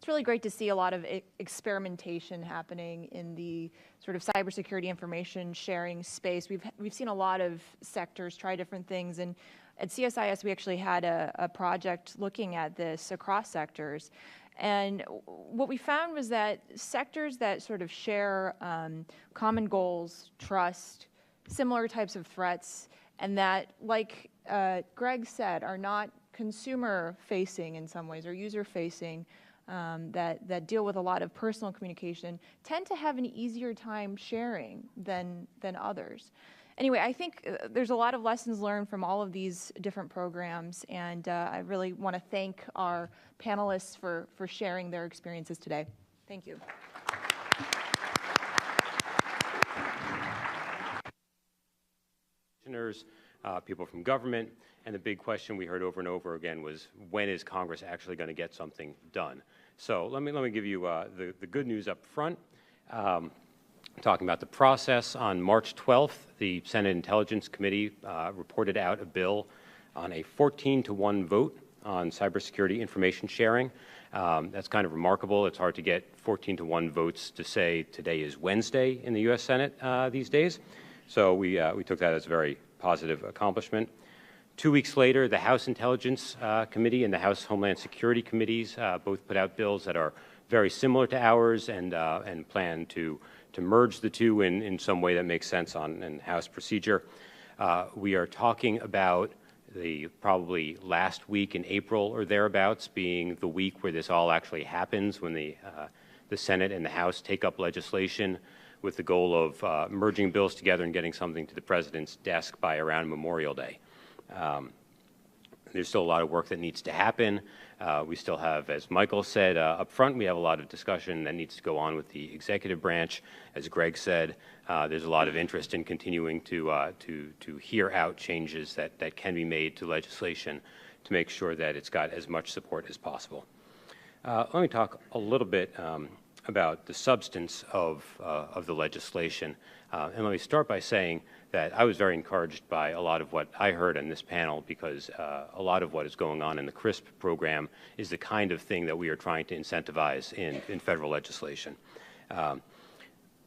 really great to see a lot of experimentation happening in the sort of cybersecurity information sharing space. We've seen a lot of sectors try different things, and at CSIS we actually had a project looking at this across sectors. And what we found was that sectors that sort of share common goals, trust, similar types of threats, and that, like Greg said, are not consumer-facing in some ways or user-facing, that deal with a lot of personal communication, tend to have an easier time sharing than others. Anyway, I think there's a lot of lessons learned from all of these different programs, and I really want to thank our panelists for sharing their experiences today. Thank you. People from government, and the big question we heard over and over again was, when is Congress actually going to get something done? So let me give you the good news up front. Talking about the process, on March 12th, the Senate Intelligence Committee reported out a bill on a 14-to-1 vote on cybersecurity information sharing. That's kind of remarkable. It's hard to get 14-to-1 votes to say today is Wednesday in the U.S. Senate these days. So we took that as a very positive accomplishment. 2 weeks later, the House Intelligence Committee and the House Homeland Security Committees both put out bills that are very similar to ours and plan to merge the two in some way that makes sense in House procedure. We are talking about the probably last week in April or thereabouts being the week where this all actually happens, when the Senate and the House take up legislation with the goal of merging bills together and getting something to the President's desk by around Memorial Day. There's still a lot of work that needs to happen. We still have, as Michael said up front, we have a lot of discussion that needs to go on with the executive branch. As Greg said, there's a lot of interest in continuing to hear out changes that can be made to legislation to make sure that it's got as much support as possible. Let me talk a little bit about the substance of the legislation. And let me start by saying that I was very encouraged by a lot of what I heard in this panel, because a lot of what is going on in the CRISP program is the kind of thing that we are trying to incentivize in federal legislation.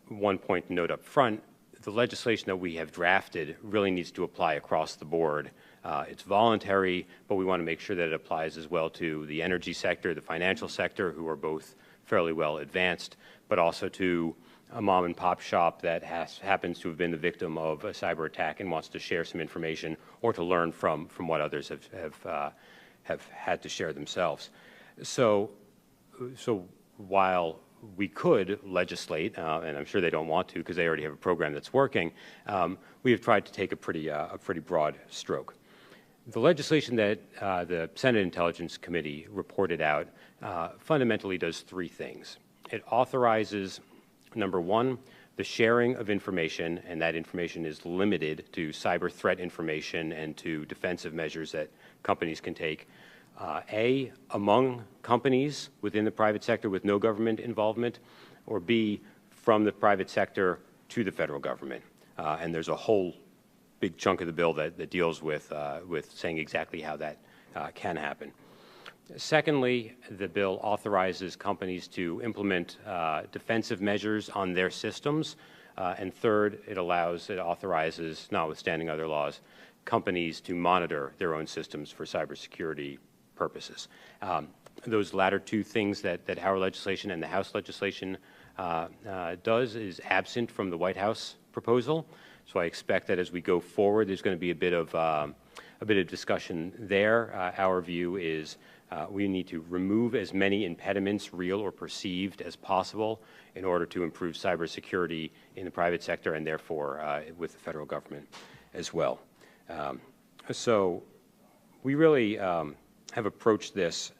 One point to note up front, the legislation that we have drafted really needs to apply across the board. It's voluntary, but we want to make sure that it applies as well to the energy sector, the financial sector, who are both fairly well advanced, but also to a mom and pop shop that happens to have been the victim of a cyber attack and wants to share some information or to learn from what others have had to share themselves. So while we could legislate, and I'm sure they don't want to because they already have a program that's working, we have tried to take a pretty broad stroke. The legislation that the Senate Intelligence Committee reported out fundamentally does three things. It authorizes, number one, the sharing of information, and that information is limited to cyber threat information and to defensive measures that companies can take, A, among companies within the private sector with no government involvement, or B, from the private sector to the federal government. And there's a whole big chunk of the bill that deals with saying exactly how that can happen. Secondly, the bill authorizes companies to implement defensive measures on their systems. And third, it authorizes, notwithstanding other laws, companies to monitor their own systems for cybersecurity purposes. Those latter two things that our legislation and the House legislation does is absent from the White House proposal. So I expect that as we go forward, there's going to be a bit of discussion there. Our view is we need to remove as many impediments, real or perceived, as possible in order to improve cybersecurity in the private sector and therefore with the federal government as well. So we really have approached this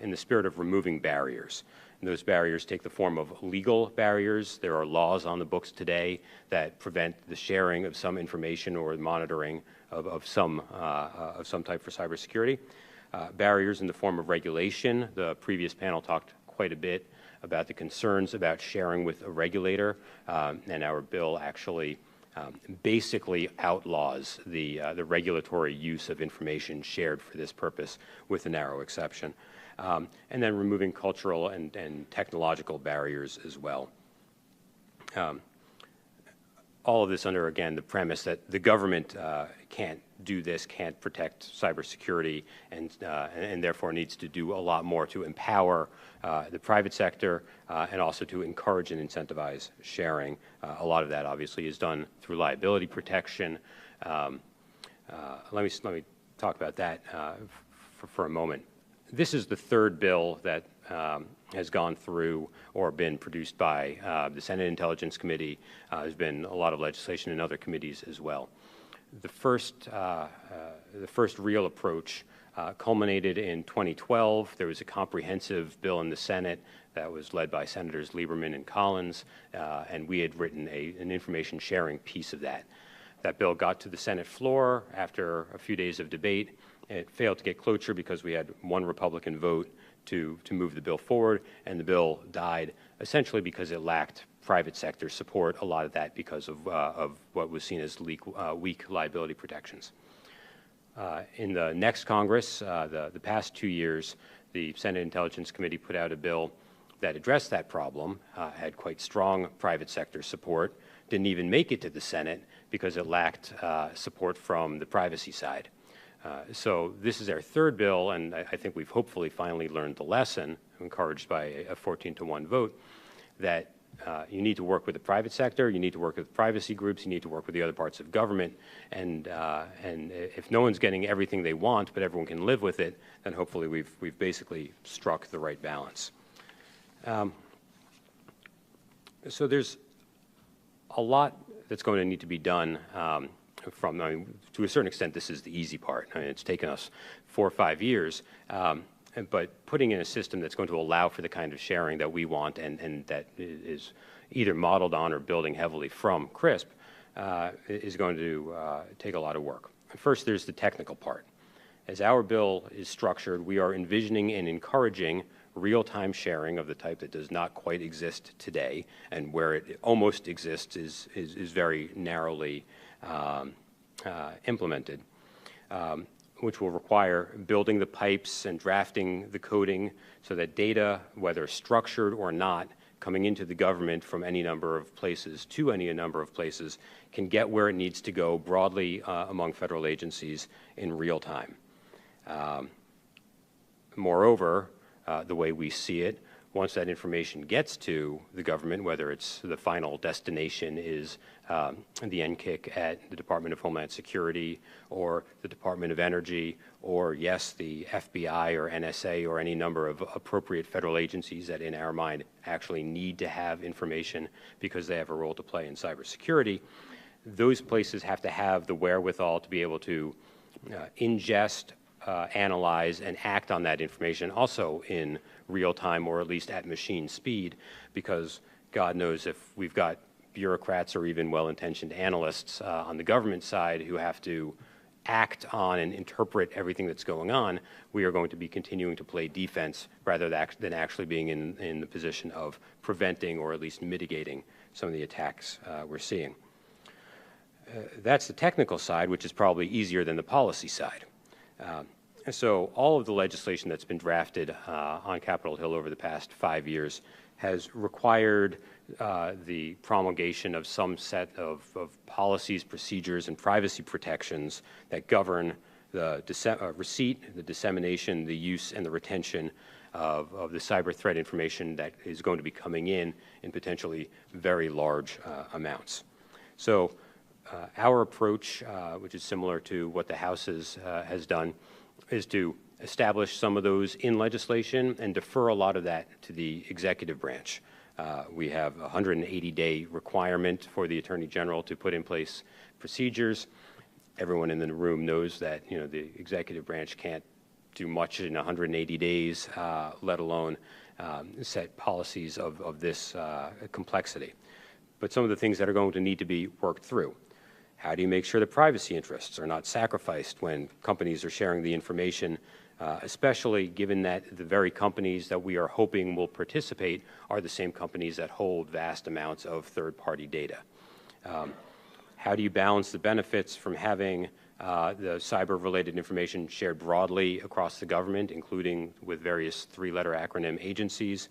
in the spirit of removing barriers. And those barriers take the form of legal barriers. There are laws on the books today that prevent the sharing of some information or monitoring of some type for cybersecurity. Barriers in the form of regulation. The previous panel talked quite a bit about the concerns about sharing with a regulator, and our bill actually basically outlaws the regulatory use of information shared for this purpose, with a narrow exception. And then removing cultural and technological barriers as well. All of this under, again, the premise that the government can't do this, can't protect cybersecurity, and therefore needs to do a lot more to empower the private sector and also to encourage and incentivize sharing. A lot of that obviously is done through liability protection. Let me talk about that for a moment. This is the third bill that has gone through or been produced by the Senate Intelligence Committee. There's been a lot of legislation in other committees as well. The first real approach culminated in 2012. There was a comprehensive bill in the Senate that was led by Senators Lieberman and Collins, and we had written an information sharing piece of that. That bill got to the Senate floor after a few days of debate. It failed to get cloture because we had one Republican vote to move the bill forward, and the bill died essentially because it lacked private sector support, a lot of that because of what was seen as weak liability protections. In the next Congress, the past 2 years, the Senate Intelligence Committee put out a bill that addressed that problem, had quite strong private sector support, didn't even make it to the Senate because it lacked support from the privacy side. So this is our third bill, and I think we've hopefully finally learned the lesson, encouraged by a 14-to-1 vote, that you need to work with the private sector, you need to work with privacy groups, you need to work with the other parts of government, and if no one's getting everything they want, but everyone can live with it, then hopefully we've basically struck the right balance. So there's a lot that's going to need to be done. To a certain extent, this is the easy part. It's taken us 4 or 5 years, but putting in a system that's going to allow for the kind of sharing that we want and that is either modeled on or building heavily from CRISP is going to take a lot of work. First, there's the technical part. As our bill is structured, we are envisioning and encouraging real-time sharing of the type that does not quite exist today, and where it almost exists is very narrowly implemented, which will require building the pipes and drafting the coding so that data, whether structured or not, coming into the government from any number of places to any number of places, can get where it needs to go broadly among federal agencies in real time. Moreover, the way we see it, once that information gets to the government, whether it's the final destination is the NCIC at the Department of Homeland Security or the Department of Energy, or yes, the FBI or NSA or any number of appropriate federal agencies that in our mind actually need to have information because they have a role to play in cybersecurity, those places have to have the wherewithal to be able to ingest, analyze, and act on that information also in real time, or at least at machine speed, because God knows if we've got bureaucrats or even well-intentioned analysts on the government side who have to act on and interpret everything that's going on, we are going to be continuing to play defense rather than actually being in the position of preventing or at least mitigating some of the attacks we're seeing. That's the technical side, which is probably easier than the policy side. So all of the legislation that's been drafted on Capitol Hill over the past 5 years has required the promulgation of some set of policies, procedures, and privacy protections that govern the receipt, the dissemination, the use, and the retention of the cyber threat information that is going to be coming in potentially very large amounts. So our approach, which is similar to what the House has done, is to establish some of those in legislation and defer a lot of that to the executive branch. We have a 180-day requirement for the Attorney General to put in place procedures. Everyone in the room knows that the executive branch can't do much in 180 days, let alone set policies of this complexity. But some of the things that are going to need to be worked through. How do you make sure that privacy interests are not sacrificed when companies are sharing the information, especially given that the very companies that we are hoping will participate are the same companies that hold vast amounts of third-party data? How do you balance the benefits from having the cyber-related information shared broadly across the government, including with various three-letter acronym agencies,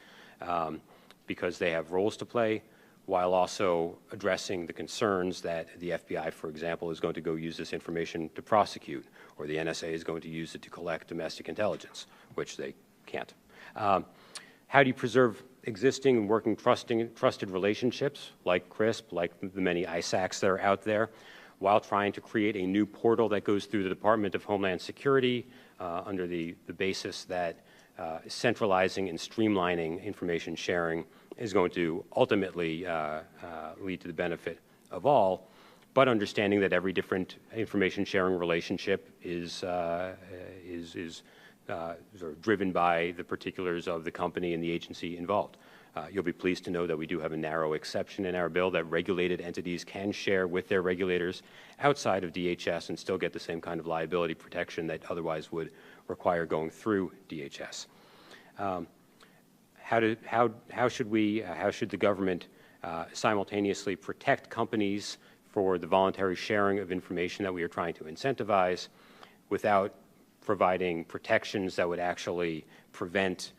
because they have roles to play, while also addressing the concerns that the FBI, for example, is going to go use this information to prosecute, or the NSA is going to use it to collect domestic intelligence, which they can't. How do you preserve existing and working trusted relationships like CRISP, like the many ISACs that are out there, while trying to create a new portal that goes through the Department of Homeland Security under the basis that centralizing and streamlining information sharing is going to ultimately lead to the benefit of all, but understanding that every different information sharing relationship is sort of driven by the particulars of the company and the agency involved. You'll be pleased to know that we do have a narrow exception in our bill that regulated entities can share with their regulators outside of DHS and still get the same kind of liability protection that otherwise would require going through DHS. How should the government simultaneously protect companies for the voluntary sharing of information that we are trying to incentivize without providing protections that would actually prevent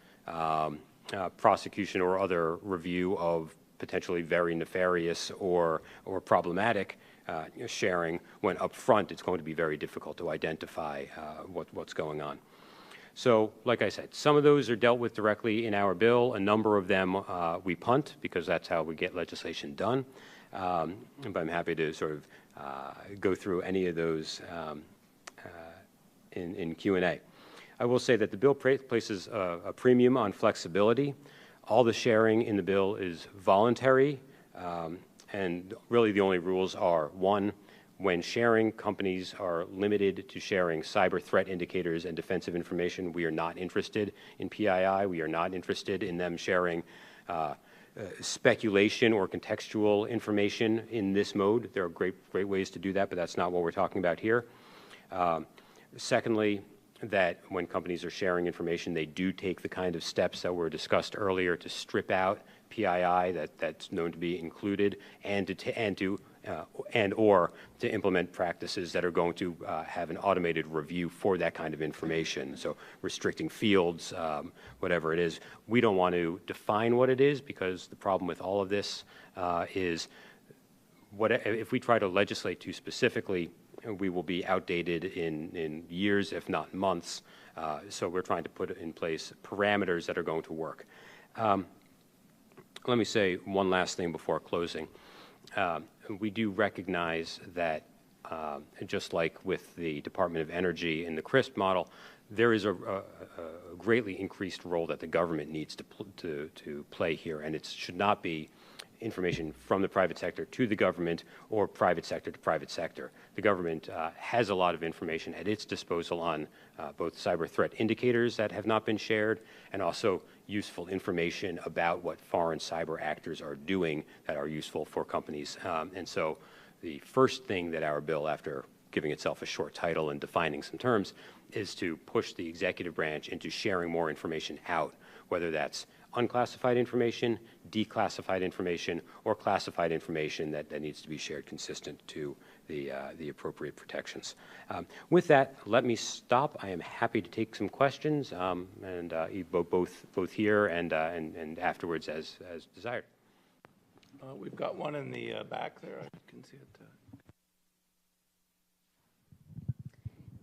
prosecution or other review of potentially very nefarious or problematic sharing, when up front it's going to be very difficult to identify what's going on. So, like I said, some of those are dealt with directly in our bill. A number of them we punt because that's how we get legislation done. But I'm happy to sort of go through any of those in Q&A. I will say that the bill places a premium on flexibility. All the sharing in the bill is voluntary, and really the only rules are, one, when sharing, companies are limited to sharing cyber threat indicators and defensive information. We are not interested in PII. We are not interested in them sharing speculation or contextual information in this mode. There are great ways to do that, but that's not what we're talking about here. Secondly, that when companies are sharing information, they do take the kind of steps that were discussed earlier to strip out PII that's known to be included, or to implement practices that are going to have an automated review for that kind of information. So restricting fields, whatever it is. We don't want to define what it is, because the problem with all of this is if we try to legislate too specifically, we will be outdated in years, if not months. So we're trying to put in place parameters that are going to work. Let me say one last thing before closing. We do recognize that, just like with the Department of Energy in the CRISP model, there is a greatly increased role that the government needs to play here, and it should not be information from the private sector to the government or private sector to private sector. The government has a lot of information at its disposal on both cyber threat indicators that have not been shared, and also useful information about what foreign cyber actors are doing that are useful for companies. And so the first thing that our bill, after giving itself a short title and defining some terms, is to push the executive branch into sharing more information out, whether that's unclassified information, declassified information, or classified information that needs to be shared consistent to the appropriate protections. With that, let me stop. I am happy to take some questions, and both here and afterwards as desired. We've got one in the back there. I can see it.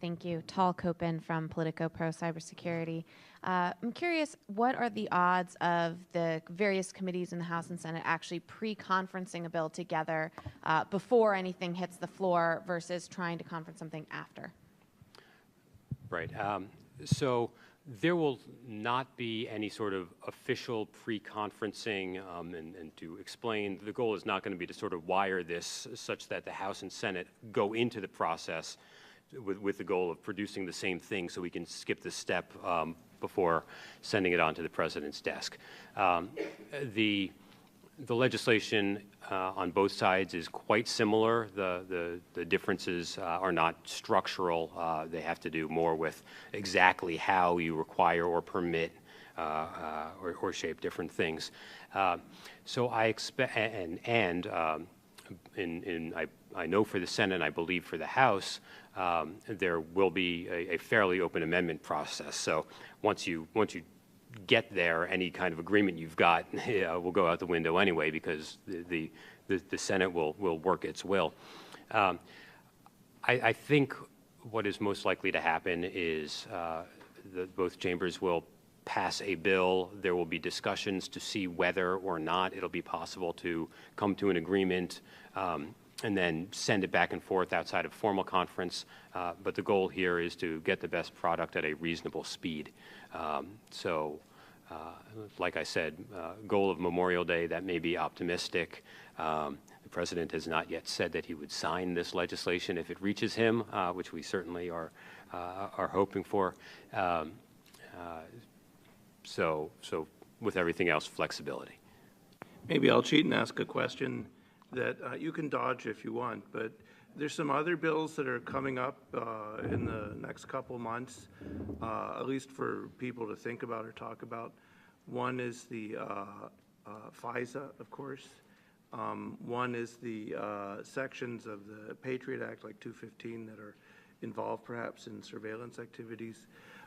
Thank you. Tal Kopin from Politico Pro Cybersecurity. I'm curious, what are the odds of the various committees in the House and Senate actually pre-conferencing a bill together before anything hits the floor versus trying to conference something after? Right. So there will not be any sort of official pre-conferencing, and to explain, the goal is not going to be to sort of wire this such that the House and Senate go into the process with the goal of producing the same thing so we can skip the step before sending it on to the President's desk. The legislation on both sides is quite similar. The differences are not structural. They have to do more with exactly how you require or permit or shape different things. So I expect, I know for the Senate, and I believe for the House, there will be a fairly open amendment process. So once you get there, any kind of agreement you've got will go out the window anyway, because the Senate will work its will. I think what is most likely to happen is both chambers will pass a bill. There will be discussions to see whether or not it'll be possible to come to an agreement and then send it back and forth outside of formal conference. But the goal here is to get the best product at a reasonable speed. Like I said, goal of Memorial Day, that may be optimistic. The President has not yet said that he would sign this legislation if it reaches him, which we certainly are hoping for. So with everything else, flexibility. Maybe I'll cheat and ask a question that you can dodge if you want, but there's some other bills that are coming up in the next couple months, at least for people to think about or talk about. One is the FISA, of course. One is the sections of the Patriot Act, like 215, that are involved perhaps in surveillance activities.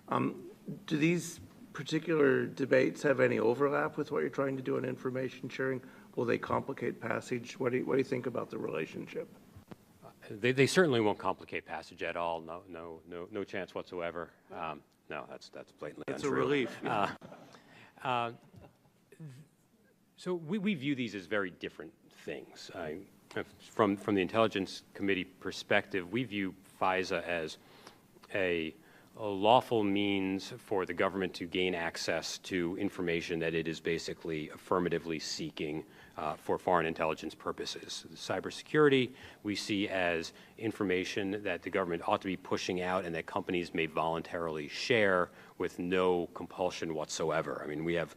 Do these particular debates have any overlap with what you're trying to do on information sharing? Will they complicate passage? What do you think about the relationship? They certainly won't complicate passage at all. No chance whatsoever. No, that's blatantly untrue. It's a relief. Yeah. So we view these as very different things. From the Intelligence Committee perspective, we view FISA as a lawful means for the government to gain access to information that it is basically affirmatively seeking for foreign intelligence purposes. Cybersecurity we see as information that the government ought to be pushing out and that companies may voluntarily share with no compulsion whatsoever. I mean, we have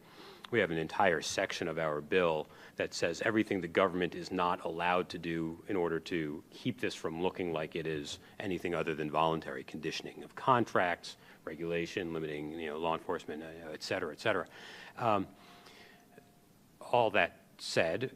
an entire section of our bill that says everything the government is not allowed to do in order to keep this from looking like it is anything other than voluntary conditioning of contracts, regulation, limiting law enforcement, et cetera, et cetera. All that said,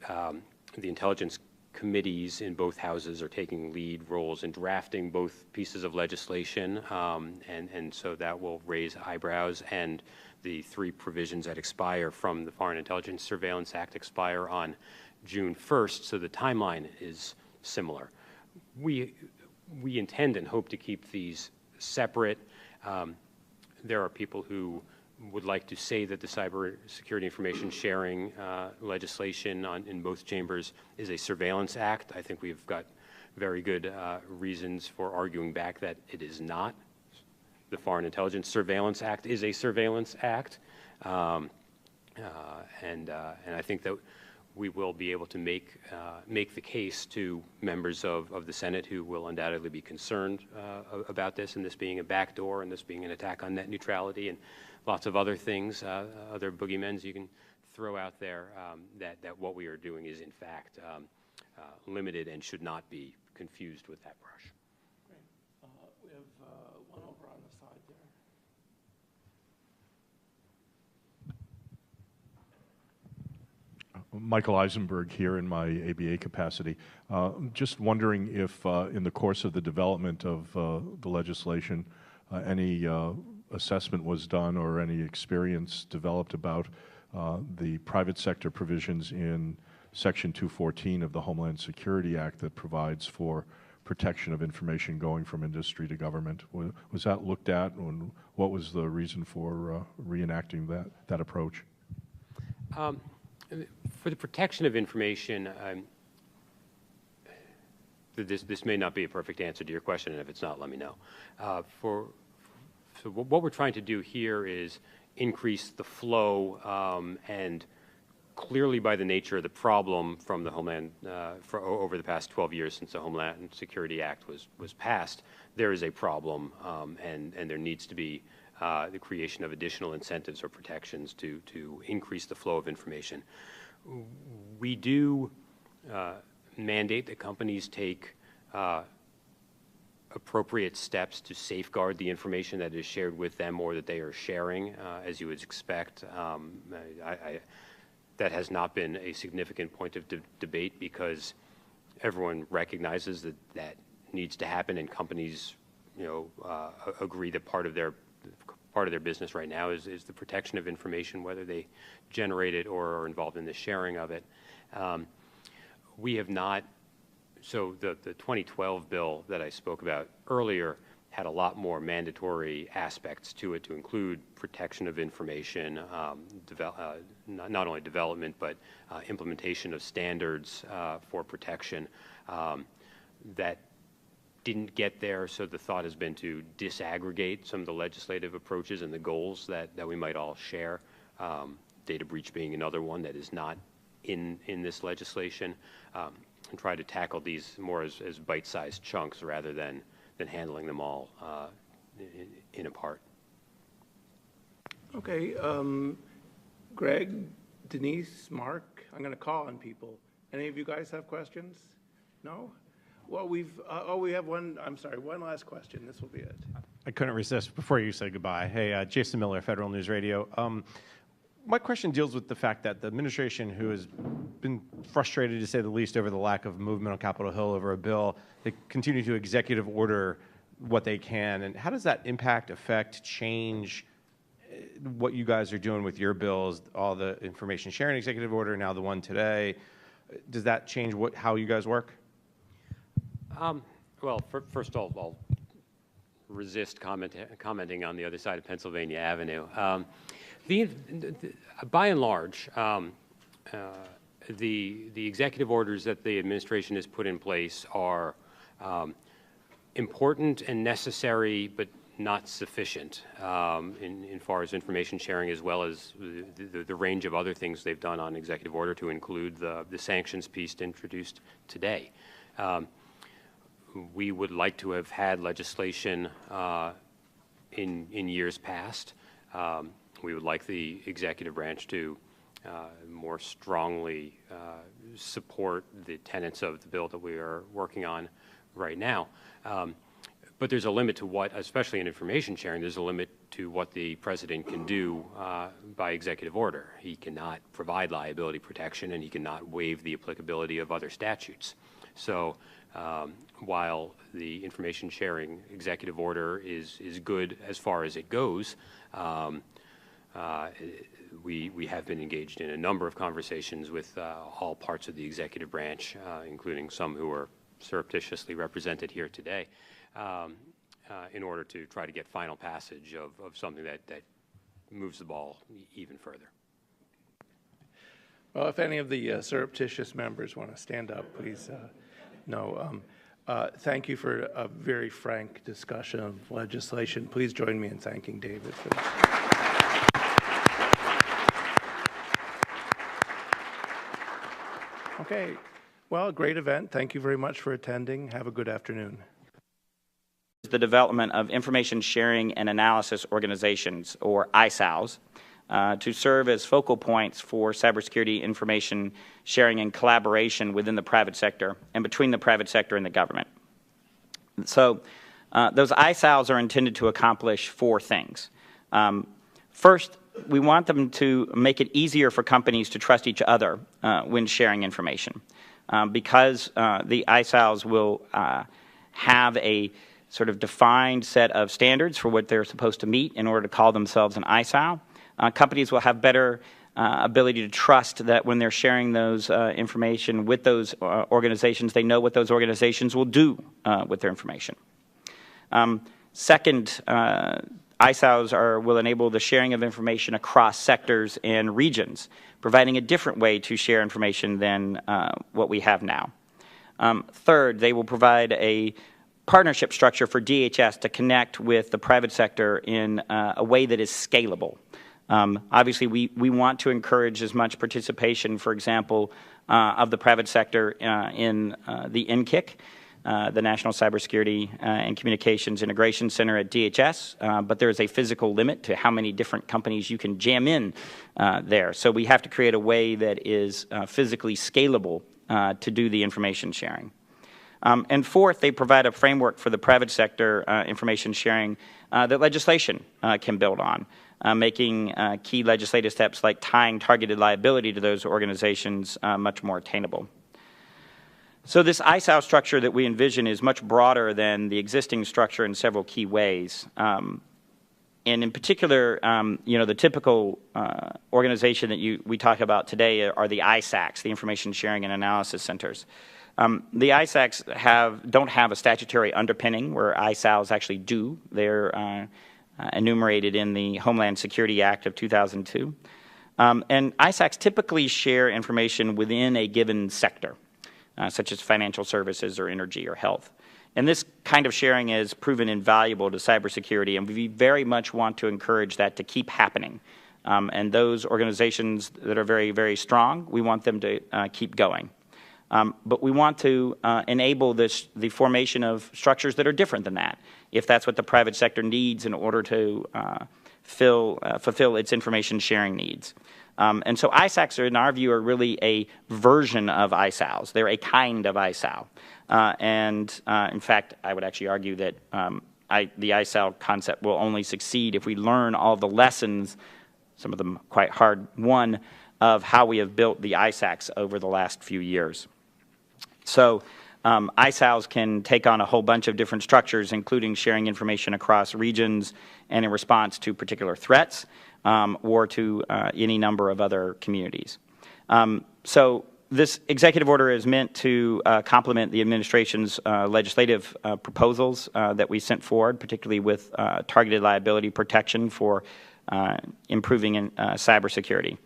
the intelligence committees in both houses are taking lead roles in drafting both pieces of legislation, and so that will raise eyebrows. And the three provisions that expire from the Foreign Intelligence Surveillance Act expire on June 1st, so the timeline is similar. We intend and hope to keep these separate. There are people who would like to say that the cybersecurity information sharing legislation in both chambers is a surveillance act. I think we've got very good reasons for arguing back that it is not. The Foreign Intelligence Surveillance Act is a surveillance act, and I think that we will be able to make the case to members of the Senate who will undoubtedly be concerned about this, and this being a backdoor, and this being an attack on net neutrality, and lots of other things, other boogeymen you can throw out there, that what we are doing is in fact limited and should not be confused with that brush. We have one over on the side there. Michael Eisenberg here in my ABA capacity. Just wondering if in the course of the development of the legislation, any assessment was done or any experience developed about the private sector provisions in Section 214 of the Homeland Security Act that provides for protection of information going from industry to government. Was that looked at, and what was the reason for reenacting that approach? For the protection of information, this may not be a perfect answer to your question, and if it's not, let me know. So what we're trying to do here is increase the flow, and clearly by the nature of the problem from the Homeland, over the past 12 years since the Homeland Security Act was passed, there is a problem, and there needs to be the creation of additional incentives or protections to increase the flow of information. We do mandate that companies take appropriate steps to safeguard the information that is shared with them or that they are sharing, as you would expect. That has not been a significant point of debate because everyone recognizes that that needs to happen, and companies, agree that part of their business right now is the protection of information, whether they generate it or are involved in the sharing of it. We have not. So the 2012 bill that I spoke about earlier had a lot more mandatory aspects to it, to include protection of information, not only development, but implementation of standards for protection. That didn't get there, so the thought has been to disaggregate some of the legislative approaches and the goals that we might all share, data breach being another one that is not in this legislation, and try to tackle these more as bite-sized chunks rather than handling them all in a part. Okay, Greg, Denise, Mark, I'm going to call on people. Any of you guys have questions? No? Well, we have one, I'm sorry, one last question. This will be it. I couldn't resist before you said goodbye. Hey, Jason Miller, Federal News Radio. My question deals with the fact that the administration, who has been frustrated, to say the least, over the lack of movement on Capitol Hill over a bill, they continue to executive order what they can. And how does that impact, affect, change what you guys are doing with your bills, all the information sharing executive order, now the one today? Does that change how you guys work? Well, first of all, I'll resist commenting on the other side of Pennsylvania Avenue. By and large, the executive orders that the administration has put in place are important and necessary, but not sufficient in far as information sharing, as well as the range of other things they've done on executive order, to include the sanctions piece introduced today. We would like to have had legislation in years past. We would like the executive branch to more strongly support the tenets of the bill that we are working on right now. But there's a limit to what, especially in information sharing, there's a limit to what the president can do by executive order. He cannot provide liability protection, and he cannot waive the applicability of other statutes. So while the information sharing executive order is good as far as it goes, we have been engaged in a number of conversations with all parts of the executive branch, including some who are surreptitiously represented here today, in order to try to get final passage of something that moves the ball even further. Well, if any of the surreptitious members want to stand up, please. No. Thank you for a very frank discussion of legislation. Please join me in thanking David for that. Okay. Well, great event. Thank you very much for attending. Have a good afternoon. The development of information sharing and analysis organizations, or ISAOs, to serve as focal points for cybersecurity information sharing and collaboration within the private sector and between the private sector and the government. So those ISAOs are intended to accomplish four things. First, we want them to make it easier for companies to trust each other when sharing information, because the ISAOs will have a sort of defined set of standards for what they're supposed to meet in order to call themselves an ISAO. Companies will have better ability to trust that when they're sharing those information with those organizations, they know what those organizations will do with their information. Second, ISAOs will enable the sharing of information across sectors and regions, providing a different way to share information than what we have now. Third, they will provide a partnership structure for DHS to connect with the private sector in a way that is scalable. Obviously, we want to encourage as much participation, for example, of the private sector in the NCIC. the National Cybersecurity and Communications Integration Center at DHS, but there is a physical limit to how many different companies you can jam in there. So we have to create a way that is physically scalable to do the information sharing. And fourth, they provide a framework for the private sector information sharing that legislation can build on, making key legislative steps like tying targeted liability to those organizations much more attainable. So this ISAL structure that we envision is much broader than the existing structure in several key ways. And in particular, the typical organization that we talk about today are the ISACs, the Information Sharing and Analysis Centers. The ISACs don't have a statutory underpinning where ISALs actually do. They're enumerated in the Homeland Security Act of 2002. And ISACs typically share information within a given sector, such as financial services or energy or health. And this kind of sharing has proven invaluable to cybersecurity, and we very much want to encourage that to keep happening. And those organizations that are very, very strong, we want them to keep going. But we want to enable the formation of structures that are different than that, if that's what the private sector needs in order to fulfill its information sharing needs. And so ISACs, in our view, are really a version of ISALs. They're a kind of ISAL. In fact, I would actually argue that the ISAL concept will only succeed if we learn all the lessons, some of them quite hard won, of how we have built the ISACs over the last few years. So ISALs can take on a whole bunch of different structures, including sharing information across regions and in response to particular threats, or to any number of other communities. So this executive order is meant to complement the administration's legislative proposals that we sent forward, particularly with targeted liability protection for improving cybersecurity.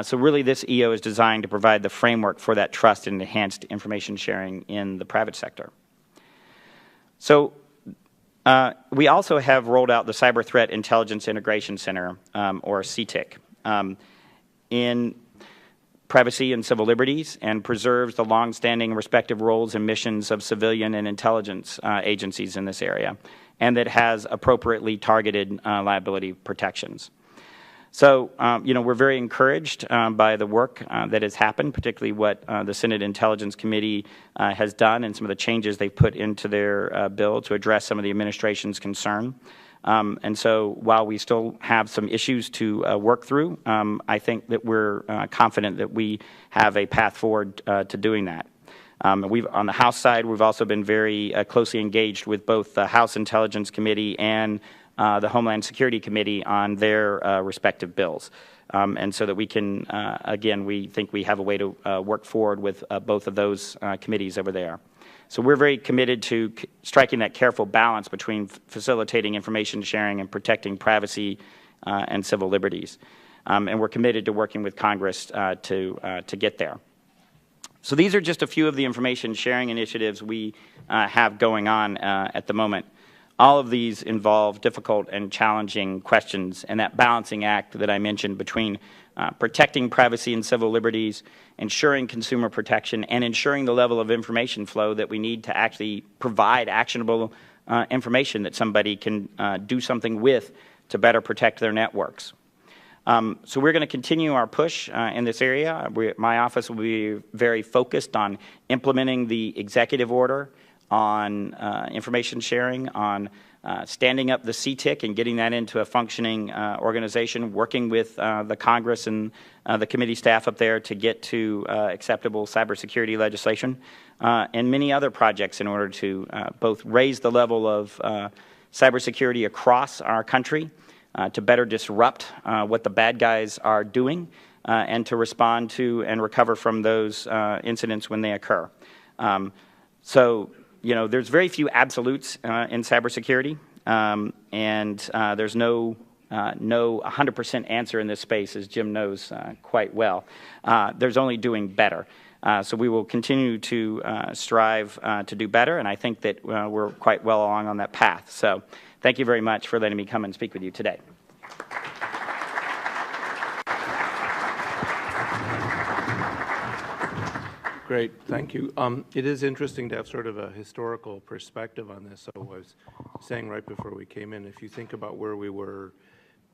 So really this EO is designed to provide the framework for that trust and enhanced information sharing in the private sector. So we also have rolled out the Cyber Threat Intelligence Integration Center, or CTIC, in privacy and civil liberties, and preserves the longstanding respective roles and missions of civilian and intelligence agencies in this area, and that has appropriately targeted liability protections. So, we're very encouraged by the work that has happened, particularly what the Senate Intelligence Committee has done and some of the changes they've put into their bill to address some of the administration's concern. And so while we still have some issues to work through, I think that we're confident that we have a path forward to doing that. On the House side, we've also been very closely engaged with both the House Intelligence Committee and the Homeland Security Committee on their respective bills. And so that we can, again, we think we have a way to work forward with both of those committees over there. So we're very committed to striking that careful balance between facilitating information sharing and protecting privacy and civil liberties. And we're committed to working with Congress to get there. So these are just a few of the information sharing initiatives we have going on at the moment. All of these involve difficult and challenging questions, and that balancing act that I mentioned between protecting privacy and civil liberties, ensuring consumer protection, and ensuring the level of information flow that we need to actually provide actionable information that somebody can do something with to better protect their networks. So we're going to continue our push in this area. My office will be very focused on implementing the executive order, on information sharing, on standing up the CTIC and getting that into a functioning organization, working with the Congress and the committee staff up there to get to acceptable cybersecurity legislation, and many other projects in order to both raise the level of cybersecurity across our country, to better disrupt what the bad guys are doing, and to respond to and recover from those incidents when they occur. There's very few absolutes in cybersecurity, and there's no 100% answer in this space, as Jim knows quite well. There's only doing better. So we will continue to strive to do better, and I think that we're quite well along on that path. So thank you very much for letting me come and speak with you today. Great, thank you. It is interesting to have sort of a historical perspective on this. So I was saying right before we came in, if you think about where we were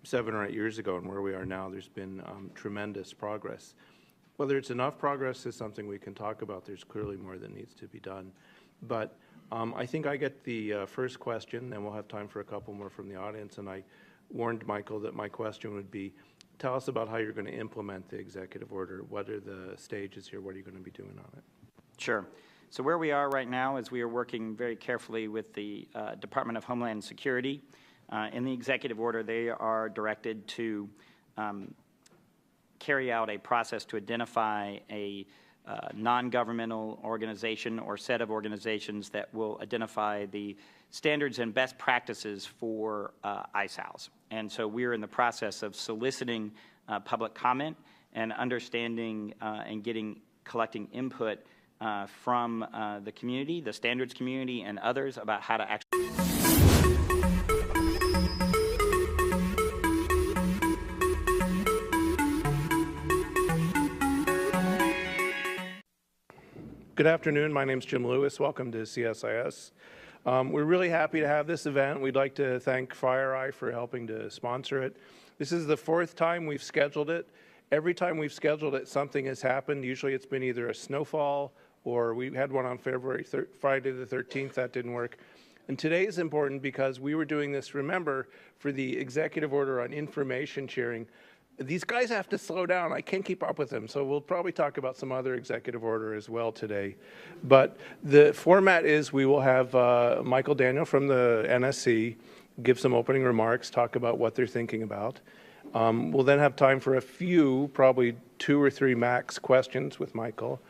7 or 8 years ago and where we are now, there's been tremendous progress. Whether it's enough progress is something we can talk about. There's clearly more that needs to be done. But I think I get the first question, and we'll have time for a couple more from the audience. And I warned Michael that my question would be, tell us about how you're going to implement the executive order. What are the stages here? What are you going to be doing on it? Sure. So where we are right now is we are working very carefully with the Department of Homeland Security. In the executive order, they are directed to carry out a process to identify a non-governmental organization or set of organizations that will identify the standards and best practices for ISALs. And so we're in the process of soliciting public comment and understanding and collecting input from the community, the standards community, and others about how to actually. Good afternoon. My name is Jim Lewis. Welcome to CSIS. We're really happy to have this event. We'd like to thank FireEye for helping to sponsor it. This is the 4th time we've scheduled it. Every time we've scheduled it, something has happened. Usually it's been either a snowfall or we had one on Friday the 13th. That didn't work. And today is important because we were doing this, remember, for the executive order on information sharing. These guys have to slow down. I can't keep up with them. So we'll probably talk about some other executive order as well today. But the format is we will have Michael Daniel from the NSC give some opening remarks, talk about what they're thinking about. We'll then have time for a few, probably 2 or 3 max questions with Michael.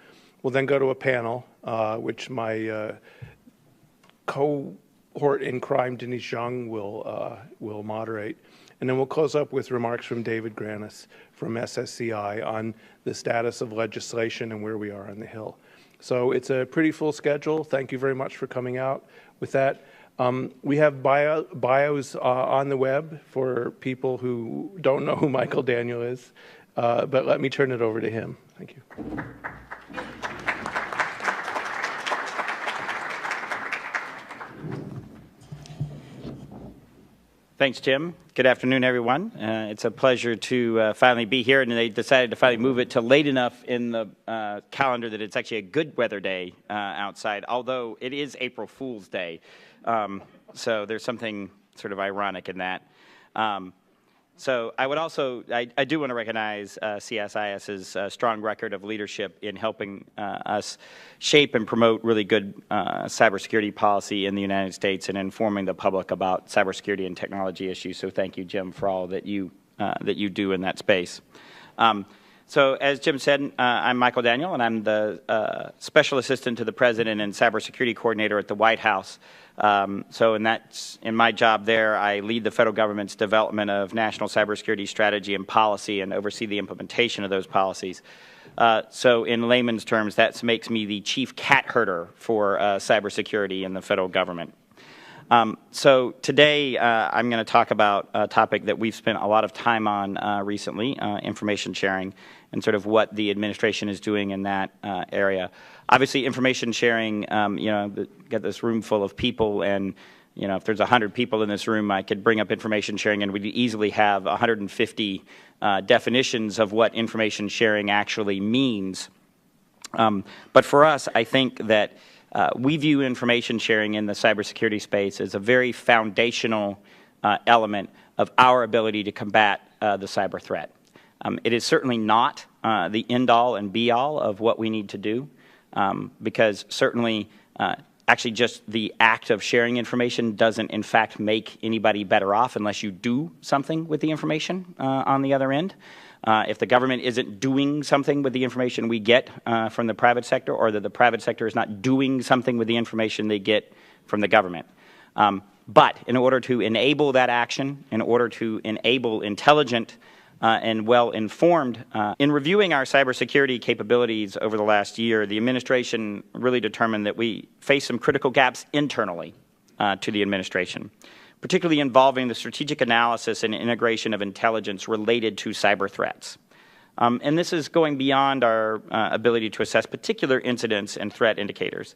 We'll then go to a panel, which my cohort in crime, Denise Young, will moderate. And then we'll close up with remarks from David Granis from SSCI on the status of legislation and where we are on the Hill. So it's a pretty full schedule. Thank you very much for coming out. With that, we have bios on the web for people who don't know who Michael Daniel is, but let me turn it over to him. Thank you. Thanks, Jim. Good afternoon, everyone. It's a pleasure to finally be here, and they decided to finally move it to late enough in the calendar that it's actually a good weather day outside, although it is April Fool's Day. So there's something sort of ironic in that. So I would also, I do want to recognize CSIS's strong record of leadership in helping us shape and promote really good cybersecurity policy in the United States and informing the public about cybersecurity and technology issues. So thank you, Jim, for all that you do in that space. So as Jim said, I'm Michael Daniel, and I'm the Special Assistant to the President and Cybersecurity Coordinator at the White House. So in my job there, I lead the federal government's development of national cybersecurity strategy and policy and oversee the implementation of those policies. So in layman's terms, that makes me the chief cat herder for cybersecurity in the federal government. So today I'm going to talk about a topic that we've spent a lot of time on recently, information sharing, and sort of what the administration is doing in that area. Obviously, information sharing, got this room full of people, and if there's 100 people in this room, I could bring up information sharing, and we'd easily have 150 definitions of what information sharing actually means. But for us, I think that we view information sharing in the cybersecurity space as a very foundational element of our ability to combat the cyber threat. It is certainly not the end-all and be-all of what we need to do, because certainly actually just the act of sharing information doesn't in fact make anybody better off unless you do something with the information on the other end. If the government isn't doing something with the information we get from the private sector, or that the private sector is not doing something with the information they get from the government. But in order to enable that action, in order to enable intelligent and well-informed. In reviewing our cybersecurity capabilities over the last year, the administration really determined that we face some critical gaps internally to the administration, particularly involving the strategic analysis and integration of intelligence related to cyber threats. And this is going beyond our ability to assess particular incidents and threat indicators.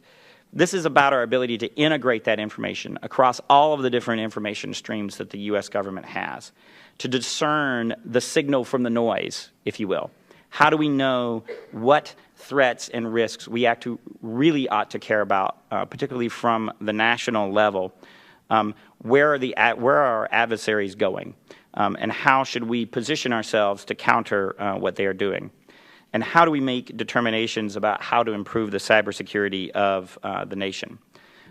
This is about our ability to integrate that information across all of the different information streams that the U.S. government has, to discern the signal from the noise, if you will. How do we know what threats and risks we really ought to care about, particularly from the national level? Where are our adversaries going? And how should we position ourselves to counter what they are doing? And how do we make determinations about how to improve the cybersecurity of the nation?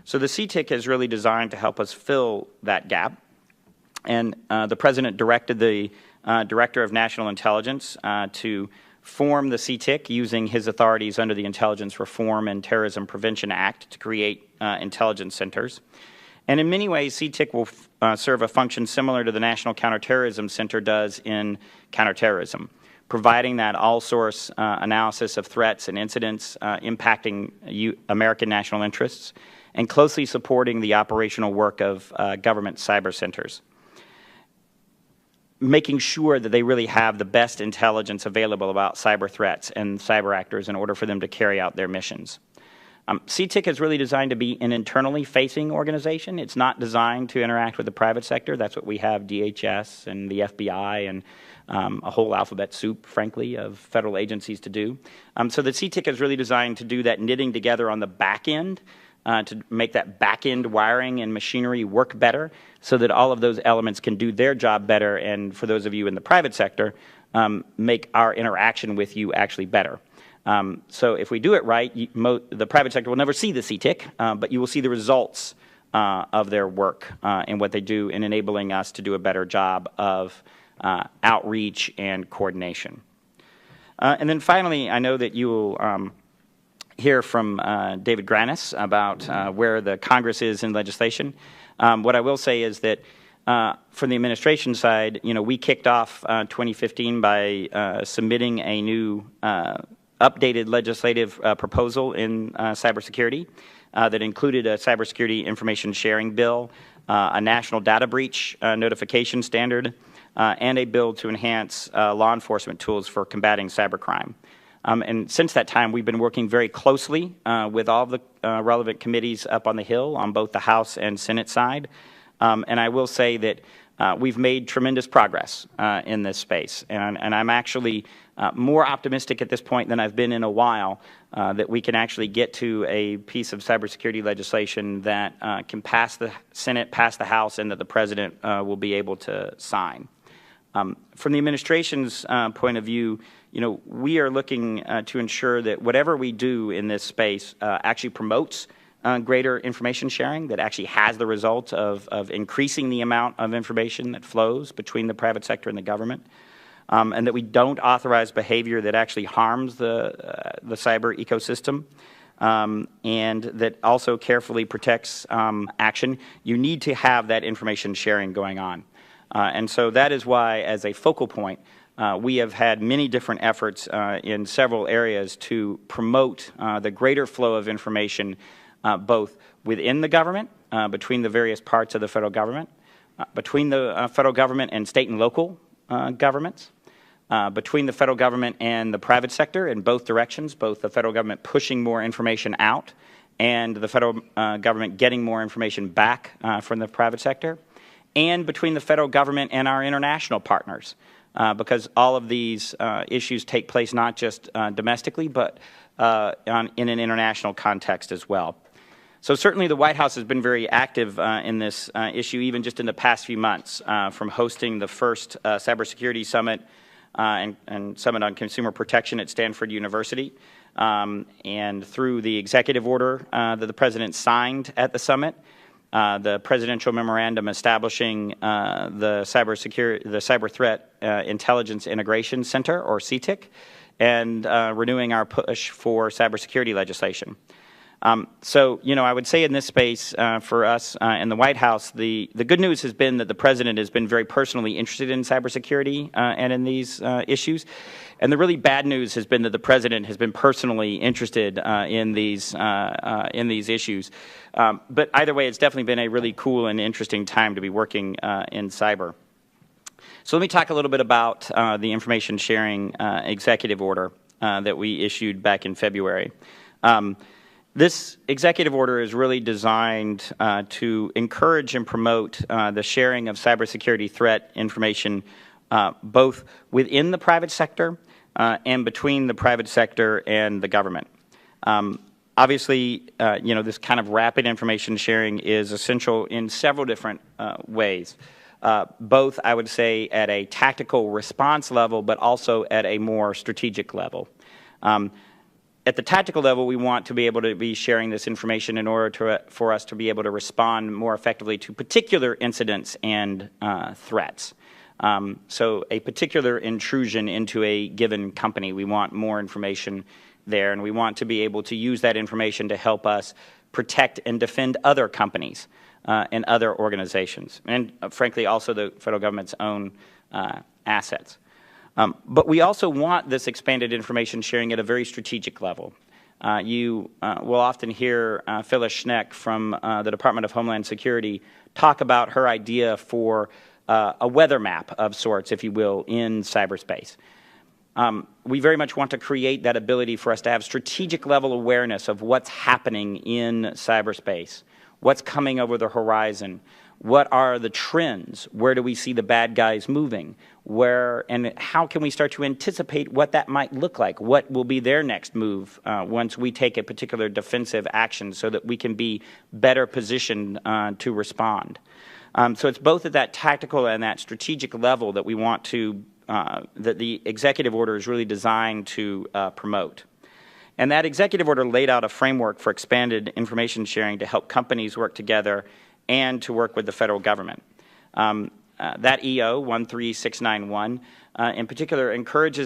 So the CTIC is really designed to help us fill that gap. And the President directed the Director of National Intelligence to form the CTIC using his authorities under the Intelligence Reform and Terrorism Prevention Act to create intelligence centers. And in many ways, CTIC will serve a function similar to the National Counterterrorism Center does in counterterrorism, providing that all-source analysis of threats and incidents impacting American national interests, and closely supporting the operational work of government cyber centers, making sure that they really have the best intelligence available about cyber threats and cyber actors in order for them to carry out their missions. CTIC is really designed to be an internally facing organization. It's not designed to interact with the private sector. That's what we have DHS and the FBI and a whole alphabet soup, frankly, of federal agencies to do. So the CTIC is really designed to do that knitting together on the back end, to make that back end wiring and machinery work better so that all of those elements can do their job better, and for those of you in the private sector, make our interaction with you actually better. So if we do it right, the private sector will never see the CTIC, but you will see the results of their work and what they do in enabling us to do a better job of outreach and coordination. And then finally, I know that you will hear from David Granis about where the Congress is in legislation. What I will say is that from the administration side, we kicked off 2015 by submitting a new updated legislative proposal in cybersecurity that included a cybersecurity information sharing bill, a national data breach notification standard, and a bill to enhance law enforcement tools for combating cybercrime. And since that time, we've been working very closely with all of the relevant committees up on the Hill on both the House and Senate side. And I will say that we've made tremendous progress in this space. And I'm actually more optimistic at this point than I've been in a while that we can actually get to a piece of cybersecurity legislation that can pass the Senate, pass the House, and that the President will be able to sign. From the administration's point of view, we are looking to ensure that whatever we do in this space actually promotes greater information sharing, that actually has the result of increasing the amount of information that flows between the private sector and the government, and that we don't authorize behavior that actually harms the cyber ecosystem, and that also carefully protects action. You need to have that information sharing going on. And so that is why, as a focal point, we have had many different efforts in several areas to promote the greater flow of information both within the government, between the various parts of the federal government, between the federal government and state and local governments, between the federal government and the private sector in both directions, both the federal government pushing more information out and the federal government getting more information back from the private sector, and between the federal government and our international partners, because all of these issues take place not just domestically, but in an international context as well. So certainly the White House has been very active in this issue, even just in the past few months, from hosting the first cybersecurity summit and summit on consumer protection at Stanford University, and through the executive order that the President signed at the summit, the presidential memorandum establishing the Cyber Threat Intelligence Integration Center, or CTIC, and renewing our push for cybersecurity legislation. So, I would say in this space for us in the White House, the good news has been that the President has been very personally interested in cybersecurity and in these issues. And the really bad news has been that the President has been personally interested in these issues. But either way, it's definitely been a really cool and interesting time to be working in cyber. So let me talk a little bit about the information sharing executive order that we issued back in February. This executive order is really designed to encourage and promote the sharing of cybersecurity threat information both within the private sector and between the private sector and the government. Obviously, this kind of rapid information sharing is essential in several different ways. Both, I would say, at a tactical response level, but also at a more strategic level. At the tactical level, we want to be able to be sharing this information in order for us to be able to respond more effectively to particular incidents and threats. So a particular intrusion into a given company, we want more information there, and we want to be able to use that information to help us protect and defend other companies and other organizations, and frankly also the federal government's own assets. But we also want this expanded information sharing at a very strategic level. You will often hear Phyllis Schneck from the Department of Homeland Security talk about her idea for a weather map of sorts, if you will, in cyberspace. We very much want to create that ability for us to have strategic level awareness of what's happening in cyberspace, what's coming over the horizon, what are the trends, where do we see the bad guys moving, and how can we start to anticipate what that might look like, what will be their next move once we take a particular defensive action so that we can be better positioned to respond. So it's both at that tactical and that strategic level that we want to, that the executive order is really designed to promote. And that executive order laid out a framework for expanded information sharing to help companies work together and to work with the federal government. That EO 13691 in particular encourages